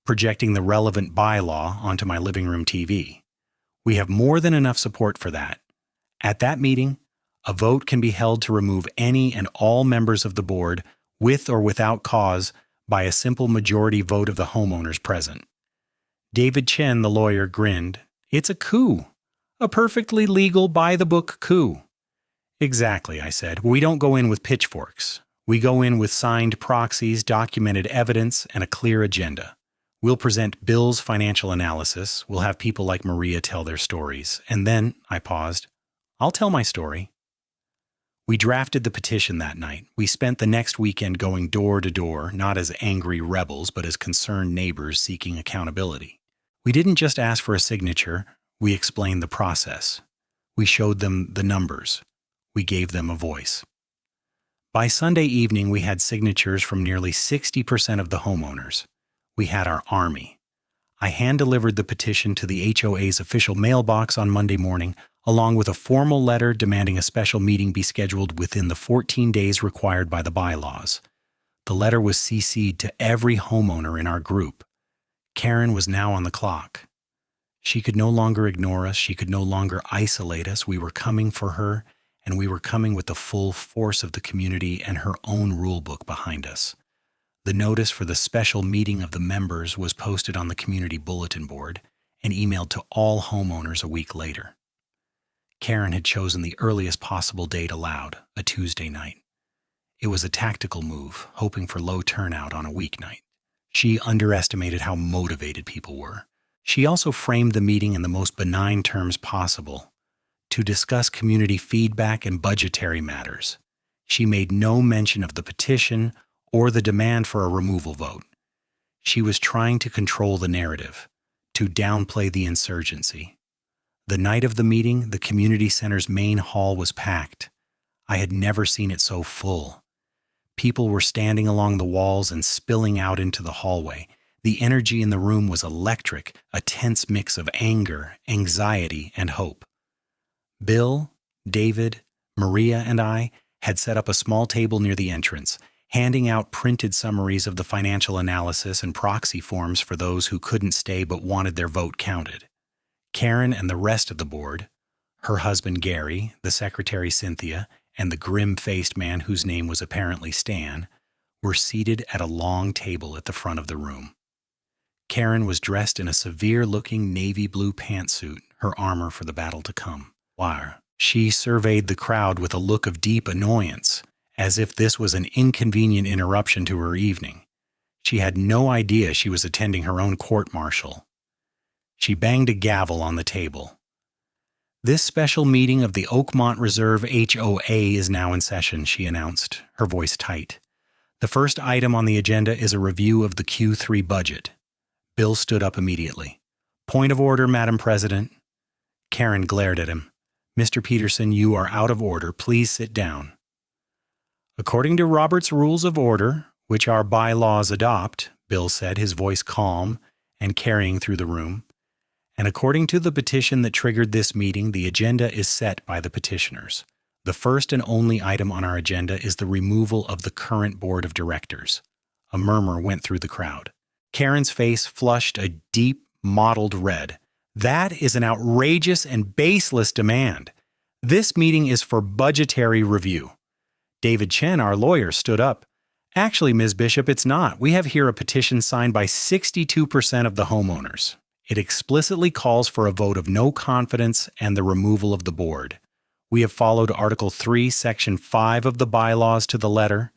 Speaker 1: projecting the relevant bylaw onto my living room TV. We have more than enough support for that. At that meeting, a vote can be held to remove any and all members of the board, with or without cause, by a simple majority vote of the homeowners present. David Chen, the lawyer, grinned. It's a coup. A perfectly legal, by-the-book coup. Exactly, I said. We don't go in with pitchforks. We go in with signed proxies, documented evidence, and a clear agenda. We'll present Bill's financial analysis. We'll have people like Maria tell their stories. And then, I paused, I'll tell my story. We drafted the petition that night. We spent the next weekend going door to door, not as angry rebels, but as concerned neighbors seeking accountability. We didn't just ask for a signature. We explained the process. We showed them the numbers. We gave them a voice. By Sunday evening, we had signatures from nearly 60% of the homeowners. We had our army. I hand-delivered the petition to the HOA's official mailbox on Monday morning, along with a formal letter demanding a special meeting be scheduled within the 14 days required by the bylaws. The letter was CC'd to every homeowner in our group. Karen was now on the clock. She could no longer ignore us. She could no longer isolate us. We were coming for her, and we were coming with the full force of the community and her own rule book behind us. The notice for the special meeting of the members was posted on the community bulletin board and emailed to all homeowners a week later. Karen had chosen the earliest possible date allowed, a Tuesday night. It was a tactical move, hoping for low turnout on a weeknight. She underestimated how motivated people were. She also framed the meeting in the most benign terms possible, to discuss community feedback and budgetary matters. She made no mention of the petition or the demand for a removal vote. She was trying to control the narrative, to downplay the insurgency. The night of the meeting, the community center's main hall was packed. I had never seen it so full. People were standing along the walls and spilling out into the hallway. The energy in the room was electric, a tense mix of anger, anxiety, and hope. Bill, David, Maria, and I had set up a small table near the entrance, handing out printed summaries of the financial analysis and proxy forms for those who couldn't stay but wanted their vote counted. Karen and the rest of the board, her husband Gary, the secretary Cynthia, and the grim-faced man whose name was apparently Stan, were seated at a long table at the front of the room. Karen was dressed in a severe-looking navy blue pantsuit, her armor for the battle to come. Why, she surveyed the crowd with a look of deep annoyance, as if this was an inconvenient interruption to her evening. She had no idea she was attending her own court-martial. She banged a gavel on the table. This special meeting of the Oakmont Reserve HOA is now in session, she announced, her voice tight. The first item on the agenda is a review of the Q3 budget. Bill stood up immediately. Point of order, Madam President. Karen glared at him. Mr. Peterson, you are out of order. Please sit down. According to Robert's Rules of Order, which our bylaws adopt, Bill said, his voice calm and carrying through the room, and according to the petition that triggered this meeting, the agenda is set by the petitioners. The first and only item on our agenda is the removal of the current board of directors. A murmur went through the crowd. Karen's face flushed a deep, mottled red. That is an outrageous and baseless demand. This meeting is for budgetary review. David Chen, our lawyer, stood up. Actually, Ms. Bishop, it's not. We have here a petition signed by 62% of the homeowners. It explicitly calls for a vote of no confidence and the removal of the board. We have followed Article 3, Section 5 of the bylaws to the letter.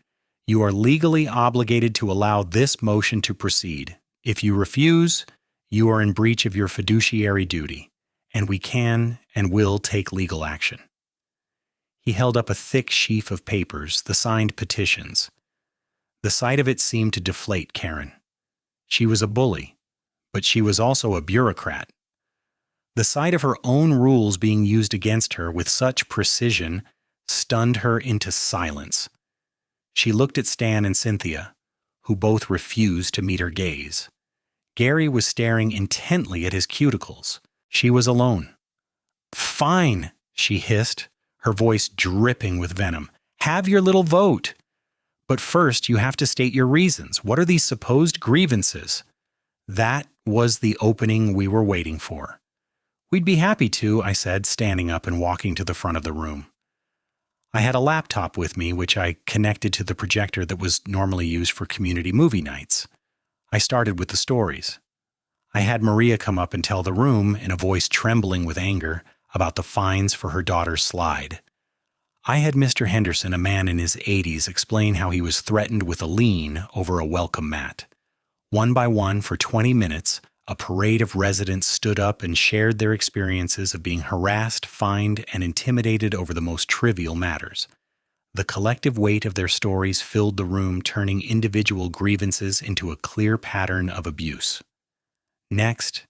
Speaker 1: You are legally obligated to allow this motion to proceed. If you refuse, you are in breach of your fiduciary duty, and we can and will take legal action. He held up a thick sheaf of papers, the signed petitions. The sight of it seemed to deflate Karen. She was a bully, but she was also a bureaucrat. The sight of her own rules being used against her with such precision stunned her into silence. She looked at Stan and Cynthia, who both refused to meet her gaze. Gary was staring intently at his cuticles. She was alone. Fine, she hissed, her voice dripping with venom. Have your little vote. But first, you have to state your reasons. What are these supposed grievances? That was the opening we were waiting for. We'd be happy to, I said, standing up and walking to the front of the room. I had a laptop with me, which I connected to the projector that was normally used for community movie nights. I started with the stories. I had Maria come up and tell the room, in a voice trembling with anger, about the fines for her daughter's slide. I had Mr. Henderson, a man in his 80s, explain how he was threatened with a lien over a welcome mat. One by one, for 20 minutes, a parade of residents stood up and shared their experiences of being harassed, fined, and intimidated over the most trivial matters. The collective weight of their stories filled the room, turning individual grievances into a clear pattern of abuse. Next,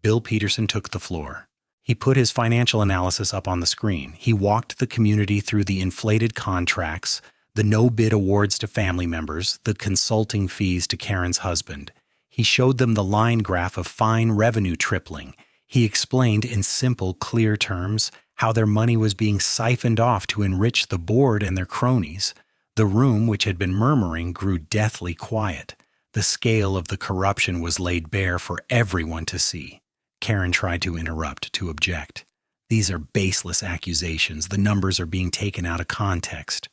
Speaker 1: Bill Peterson took the floor. He put his financial analysis up on the screen. He walked the community through the inflated contracts, the no-bid awards to family members, the consulting fees to Karen's husband. He showed them the line graph of fine revenue tripling. He explained in simple, clear terms how their money was being siphoned off to enrich the board and their cronies. The room, which had been murmuring, grew deathly quiet. The scale of the corruption was laid bare for everyone to see. Karen tried to interrupt, to object. These are baseless accusations. The numbers are being taken out of context.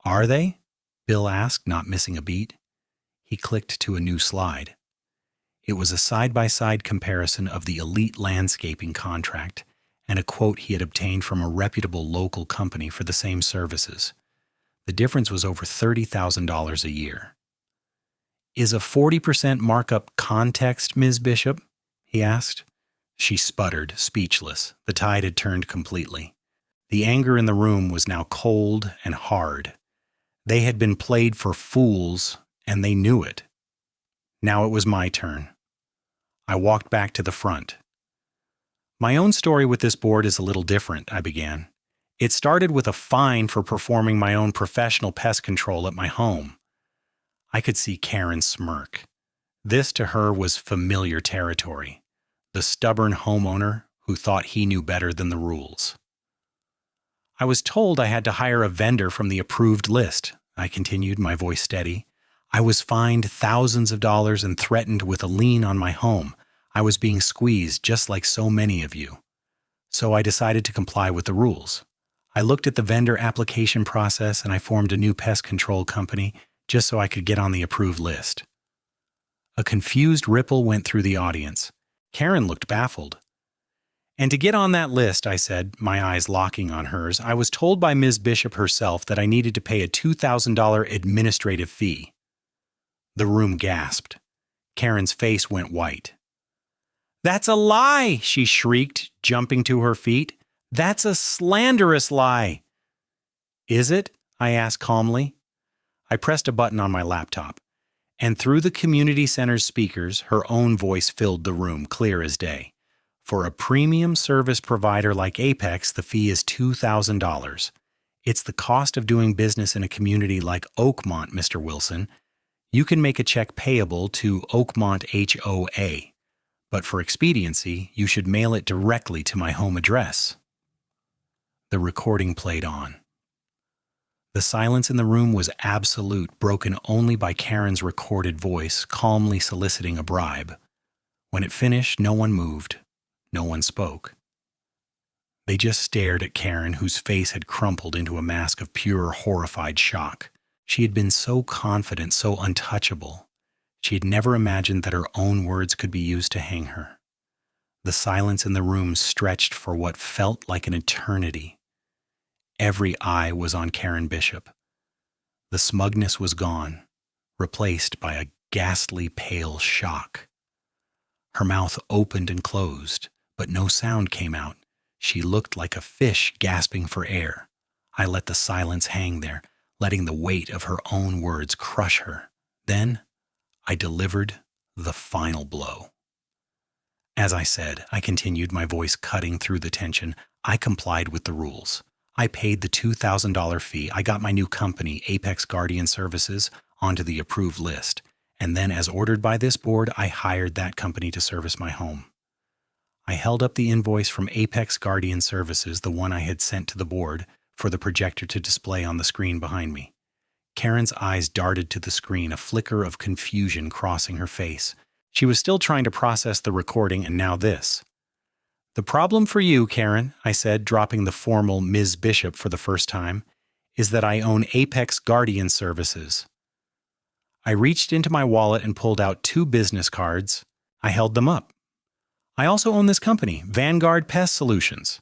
Speaker 1: Are they? Bill asked, not missing a beat. He clicked to a new slide. It was a side-by-side comparison of the elite landscaping contract and a quote he had obtained from a reputable local company for the same services. The difference was over $30,000 a year. Is a 40% markup context, Ms. Bishop? He asked. She sputtered, speechless. The tide had turned completely. The anger in the room was now cold and hard. They had been played for fools, and they knew it. Now it was my turn. I walked back to the front. My own story with this board is a little different, I began. It started with a fine for performing my own professional pest control at my home. I could see Karen smirk. This to her was familiar territory. The stubborn homeowner who thought he knew better than the rules. I was told I had to hire a vendor from the approved list, I continued, my voice steady. I was fined thousands of dollars and threatened with a lien on my home. I was being squeezed just like so many of you. So I decided to comply with the rules. I looked at the vendor application process and I formed a new pest control company just so I could get on the approved list. A confused ripple went through the audience. Karen looked baffled. And to get on that list, I said, my eyes locking on hers, I was told by Ms. Bishop herself that I needed to pay a $2,000 administrative fee. The room gasped. Karen's face went white. That's a lie, she shrieked, jumping to her feet. That's a slanderous lie. Is it? I asked calmly. I pressed a button on my laptop, and through the community center's speakers, her own voice filled the room clear as day. For a premium service provider like Apex, the fee is $2,000. It's the cost of doing business in a community like Oakmont, Mr. Wilson. You can make a check payable to Oakmont HOA, but for expediency, you should mail it directly to my home address. The recording played on. The silence in the room was absolute, broken only by Karen's recorded voice, calmly soliciting a bribe. When it finished, no one moved. No one spoke. They just stared at Karen, whose face had crumpled into a mask of pure, horrified shock. She had been so confident, so untouchable. She had never imagined that her own words could be used to hang her. The silence in the room stretched for what felt like an eternity. Every eye was on Karen Bishop. The smugness was gone, replaced by a ghastly pale shock. Her mouth opened and closed, but no sound came out. She looked like a fish gasping for air. I let the silence hang there, letting the weight of her own words crush her. Then I delivered the final blow. As I said, I continued, my voice cutting through the tension. I complied with the rules. I paid the $2,000 fee. I got my new company, Apex Guardian Services, onto the approved list. And then, as ordered by this board, I hired that company to service my home. I held up the invoice from Apex Guardian Services, the one I had sent to the board, for the projector to display on the screen behind me. Karen's eyes darted to the screen, a flicker of confusion crossing her face. She was still trying to process the recording, and now this. The problem for you, Karen, I said, dropping the formal Ms. Bishop for the first time, is that I own Apex Guardian Services. I reached into my wallet and pulled out 2 business cards. I held them up. I also own this company, Vanguard Pest Solutions.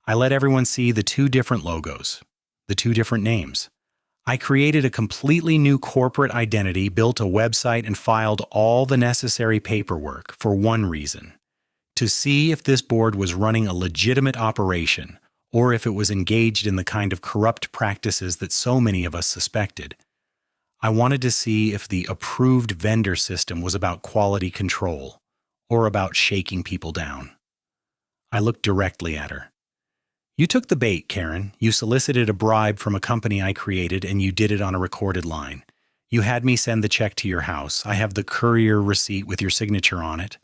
Speaker 1: I let everyone see the 2 different logos, the 2 different names. I created a completely new corporate identity, built a website, and filed all the necessary paperwork for one reason: to see if this board was running a legitimate operation, or if it was engaged in the kind of corrupt practices that so many of us suspected. I wanted to see if the approved vendor system was about quality control, or about shaking people down. I looked directly at her. You took the bait, Karen. You solicited a bribe from a company I created, and you did it on a recorded line. You had me send the check to your house. I have the courier receipt with your signature on it.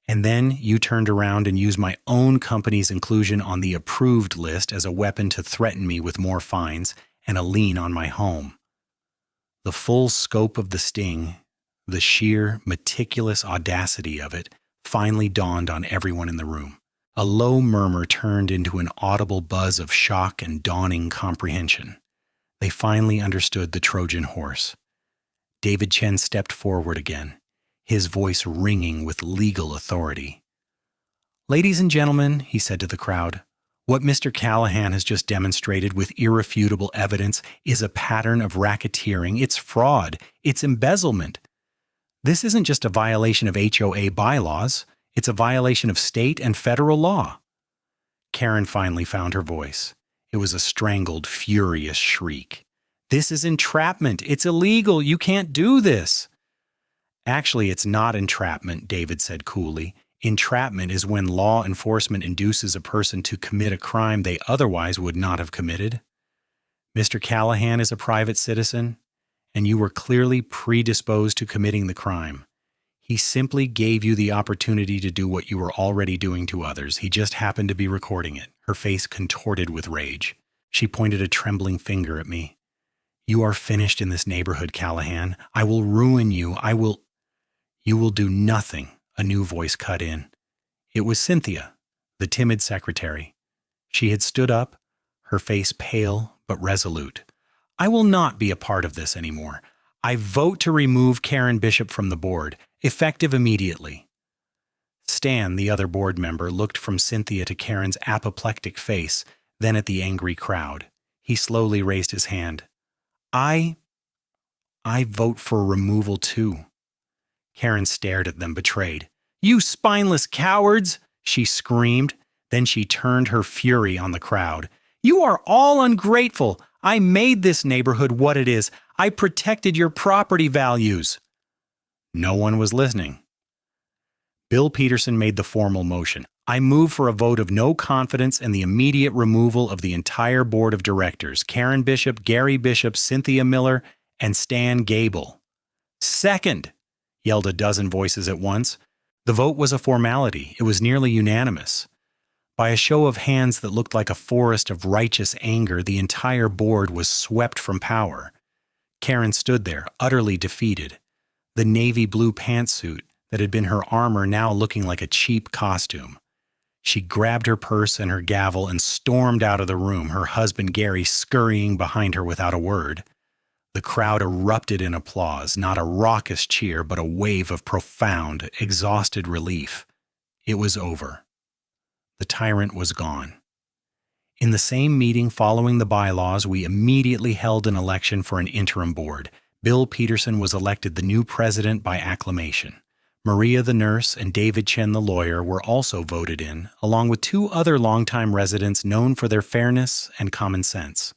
Speaker 1: And then you turned around and used my own company's inclusion on the approved list as a weapon to threaten me with more fines and a lien on my home. The full scope of the sting, the sheer, meticulous audacity of it, finally dawned on everyone in the room. A low murmur turned into an audible buzz of shock and dawning comprehension. They finally understood the Trojan horse. David Chen stepped forward again, his voice ringing with legal authority. Ladies and gentlemen, he said to the crowd, what Mr. Callahan has just demonstrated with irrefutable evidence is a pattern of racketeering. It's fraud. It's embezzlement. This isn't just a violation of HOA bylaws. It's a violation of state and federal law. Karen finally found her voice. It was a strangled, furious shriek. This is entrapment. It's illegal. You can't do this. Actually, it's not entrapment, David said coolly. Entrapment is when law enforcement induces a person to commit a crime they otherwise would not have committed. Mr. Callahan is a private citizen, and you were clearly predisposed to committing the crime. He simply gave you the opportunity to do what you were already doing to others. He just happened to be recording it. Her face contorted with rage. She pointed a trembling finger at me. You are finished in this neighborhood, Callahan. I will ruin you. You will do nothing, a new voice cut in. It was Cynthia, the timid secretary. She had stood up, her face pale but resolute. I will not be a part of this anymore. I vote to remove Karen Bishop from the board, effective immediately. Stan, the other board member, looked from Cynthia to Karen's apoplectic face, then at the angry crowd. He slowly raised his hand. I vote for removal too. Karen stared at them, betrayed. You spineless cowards, she screamed. Then she turned her fury on the crowd. "You are all ungrateful. I made this neighborhood what it is. I protected your property values." No one was listening. Bill Peterson made the formal motion. "I move for a vote of no confidence and the immediate removal of the entire board of directors, Karen Bishop, Gary Bishop, Cynthia Miller, and Stan Gable." "Second!" yelled a dozen voices at once. The vote was a formality. It was nearly unanimous. By a show of hands that looked like a forest of righteous anger, the entire board was swept from power. Karen stood there, utterly defeated. The navy blue pantsuit that had been her armor now looking like a cheap costume. She grabbed her purse and her gavel and stormed out of the room, her husband Gary scurrying behind her without a word. The crowd erupted in applause, not a raucous cheer, but a wave of profound, exhausted relief. It was over. The tyrant was gone. In the same meeting following the bylaws, we immediately held an election for an interim board. Bill Peterson was elected the new president by acclamation. Maria the nurse and David Chen the lawyer were also voted in, along with two other longtime residents known for their fairness and common sense.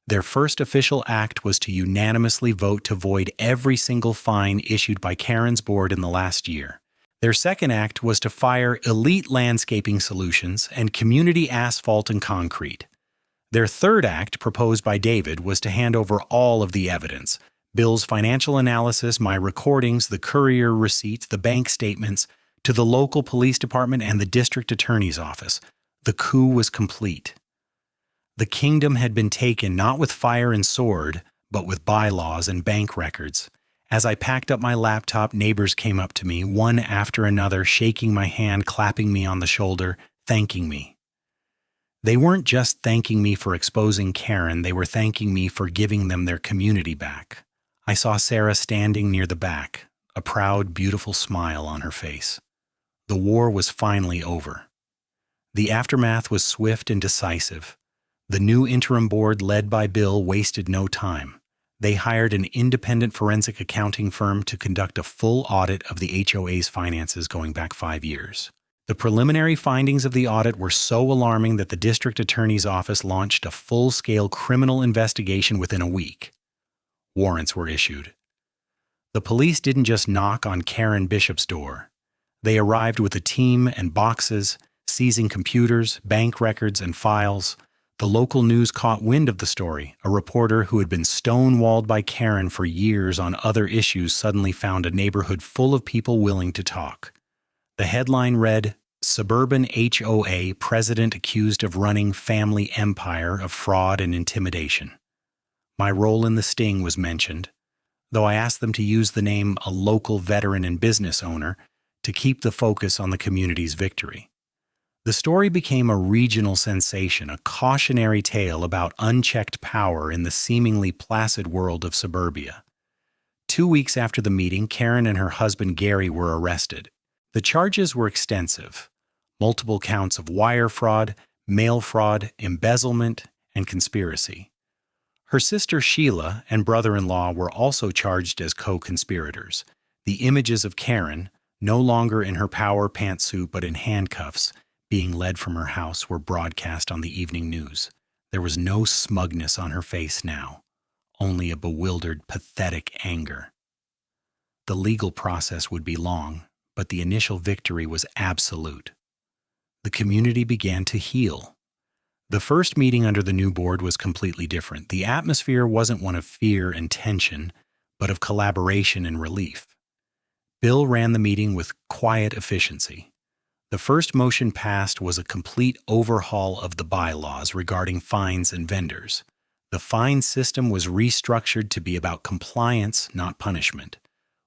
Speaker 1: Their first official act was to unanimously vote to void every single fine issued by Karen's board in the last year. Their second act was to fire Elite Landscaping Solutions and Community Asphalt and Concrete. Their third act, proposed by David, was to hand over all of the evidence: Bill's financial analysis, my recordings, the courier receipts, the bank statements, to the local police department and the district attorney's office. The coup was complete. The kingdom had been taken not with fire and sword, but with bylaws and bank records. As I packed up my laptop, neighbors came up to me, one after another, shaking my hand, clapping me on the shoulder, thanking me. They weren't just thanking me for exposing Karen, they were thanking me for giving them their community back. I saw Sarah standing near the back, a proud, beautiful smile on her face. The war was finally over. The aftermath was swift and decisive. The new interim board led by Bill wasted no time. They hired an independent forensic accounting firm to conduct a full audit of the HOA's finances going back 5 years. The preliminary findings of the audit were so alarming that the district attorney's office launched a full-scale criminal investigation within a week. Warrants were issued. The police didn't just knock on Karen Bishop's door. They arrived with a team and boxes, seizing computers, bank records, and files. The local news caught wind of the story. A reporter who had been stonewalled by Karen for years on other issues suddenly found a neighborhood full of people willing to talk. The headline read, "Suburban HOA President Accused of Running Family Empire of Fraud and Intimidation." My role in the sting was mentioned, though I asked them to use the name "a local veteran and business owner" to keep the focus on the community's victory. The story became a regional sensation, a cautionary tale about unchecked power in the seemingly placid world of suburbia. 2 weeks after the meeting, Karen and her husband Gary were arrested. The charges were extensive: multiple counts of wire fraud, mail fraud, embezzlement, and conspiracy. Her sister Sheila and brother-in-law were also charged as co-conspirators. The images of Karen, no longer in her power pantsuit but in handcuffs, being led from her house were broadcast on the evening news. There was no smugness on her face now, only a bewildered, pathetic anger. The legal process would be long, but the initial victory was absolute. The community began to heal. The first meeting under the new board was completely different. The atmosphere wasn't one of fear and tension, but of collaboration and relief. Bill ran the meeting with quiet efficiency. The first motion passed was a complete overhaul of the bylaws regarding fines and vendors. The fine system was restructured to be about compliance, not punishment,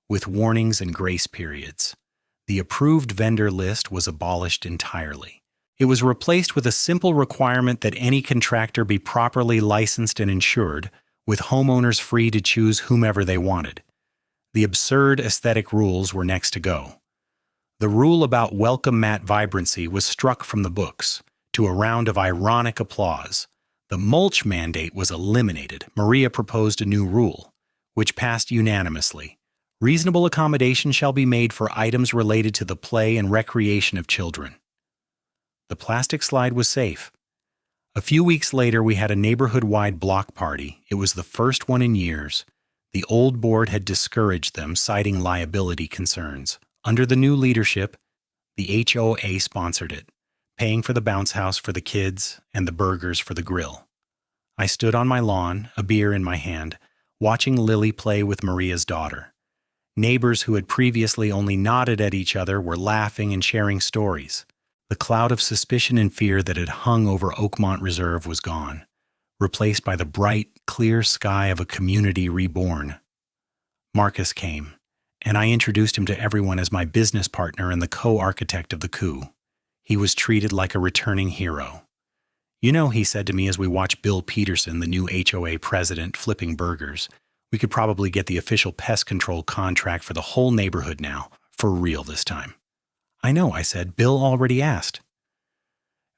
Speaker 1: with warnings and grace periods. The approved vendor list was abolished entirely. It was replaced with a simple requirement that any contractor be properly licensed and insured, with homeowners free to choose whomever they wanted. The absurd aesthetic rules were next to go. The rule about welcome mat vibrancy was struck from the books, to a round of ironic applause. The mulch mandate was eliminated. Maria proposed a new rule, which passed unanimously. Reasonable accommodation shall be made for items related to the play and recreation of children. The plastic slide was safe. A few weeks later, we had a neighborhood-wide block party. It was the first one in years. The old board had discouraged them, citing liability concerns. Under the new leadership, the HOA sponsored it, paying for the bounce house for the kids and the burgers for the grill. I stood on my lawn, a beer in my hand, watching Lily play with Maria's daughter. Neighbors who had previously only nodded at each other were laughing and sharing stories. The cloud of suspicion and fear that had hung over Oakmont Reserve was gone, replaced by the bright, clear sky of a community reborn. Marcus came, and I introduced him to everyone as my business partner and the co-architect of the coup. He was treated like a returning hero. "You know," he said to me as we watched Bill Peterson, the new HOA president, flipping burgers, "we could probably get the official pest control contract for the whole neighborhood now, for real this time." "I know," I said. "Bill already asked."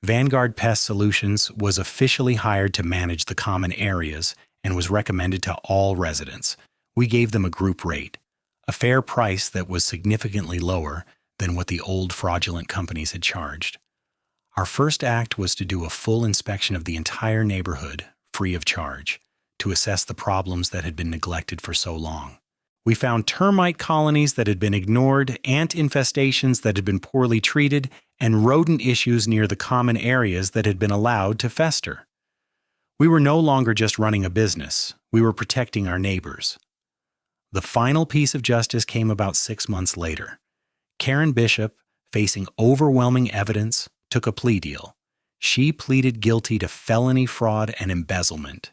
Speaker 1: Vanguard Pest Solutions was officially hired to manage the common areas and was recommended to all residents. We gave them a group rate, a fair price that was significantly lower than what the old fraudulent companies had charged. Our first act was to do a full inspection of the entire neighborhood, free of charge, to assess the problems that had been neglected for so long. We found termite colonies that had been ignored, ant infestations that had been poorly treated, and rodent issues near the common areas that had been allowed to fester. We were no longer just running a business. We were protecting our neighbors. The final piece of justice came about 6 months later. Karen Bishop, facing overwhelming evidence, took a plea deal. She pleaded guilty to felony fraud and embezzlement.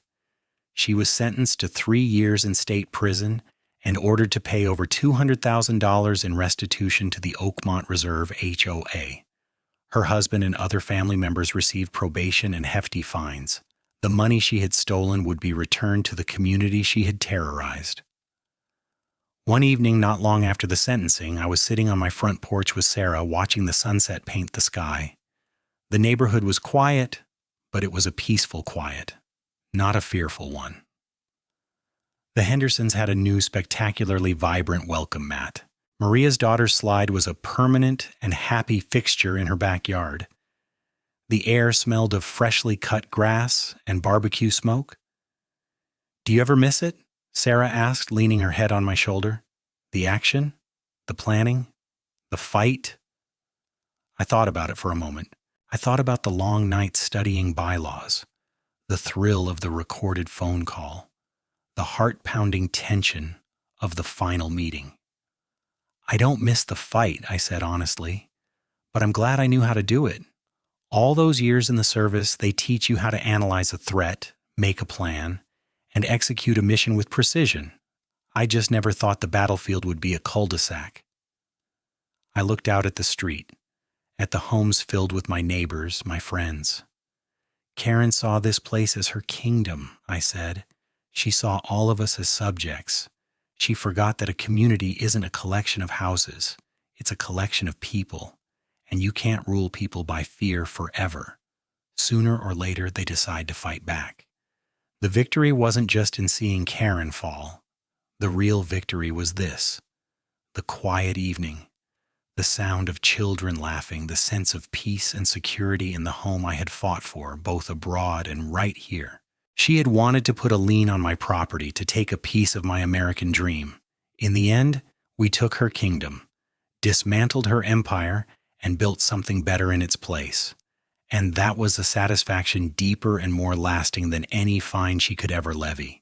Speaker 1: She was sentenced to 3 years in state prison and ordered to pay over $200,000 in restitution to the Oakmont Reserve HOA. Her husband and other family members received probation and hefty fines. The money she had stolen would be returned to the community she had terrorized. One evening, not long after the sentencing, I was sitting on my front porch with Sarah, watching the sunset paint the sky. The neighborhood was quiet, but it was a peaceful quiet, not a fearful one. The Hendersons had a new, spectacularly vibrant welcome mat. Maria's daughter's slide was a permanent and happy fixture in her backyard. The air smelled of freshly cut grass and barbecue smoke. "Do you ever miss it?" Sarah asked, leaning her head on my shoulder. "The action? The planning? The fight?" I thought about it for a moment. I thought about the long nights studying bylaws, the thrill of the recorded phone call, the heart-pounding tension of the final meeting. "I don't miss the fight," I said honestly, "but I'm glad I knew how to do it. All those years in the service, they teach you how to analyze a threat, make a plan, and execute a mission with precision. I just never thought the battlefield would be a cul-de-sac." I looked out at the street, at the homes filled with my neighbors, my friends. "Karen saw this place as her kingdom," I said. "She saw all of us as subjects. She forgot that a community isn't a collection of houses. It's a collection of people, and you can't rule people by fear forever. Sooner or later, they decide to fight back." The victory wasn't just in seeing Karen fall. The real victory was this: the quiet evening, the sound of children laughing, the sense of peace and security in the home I had fought for, both abroad and right here. She had wanted to put a lien on my property, to take a piece of my American dream. In the end, we took her kingdom, dismantled her empire, and built something better in its place. And that was a satisfaction deeper and more lasting than any fine she could ever levy.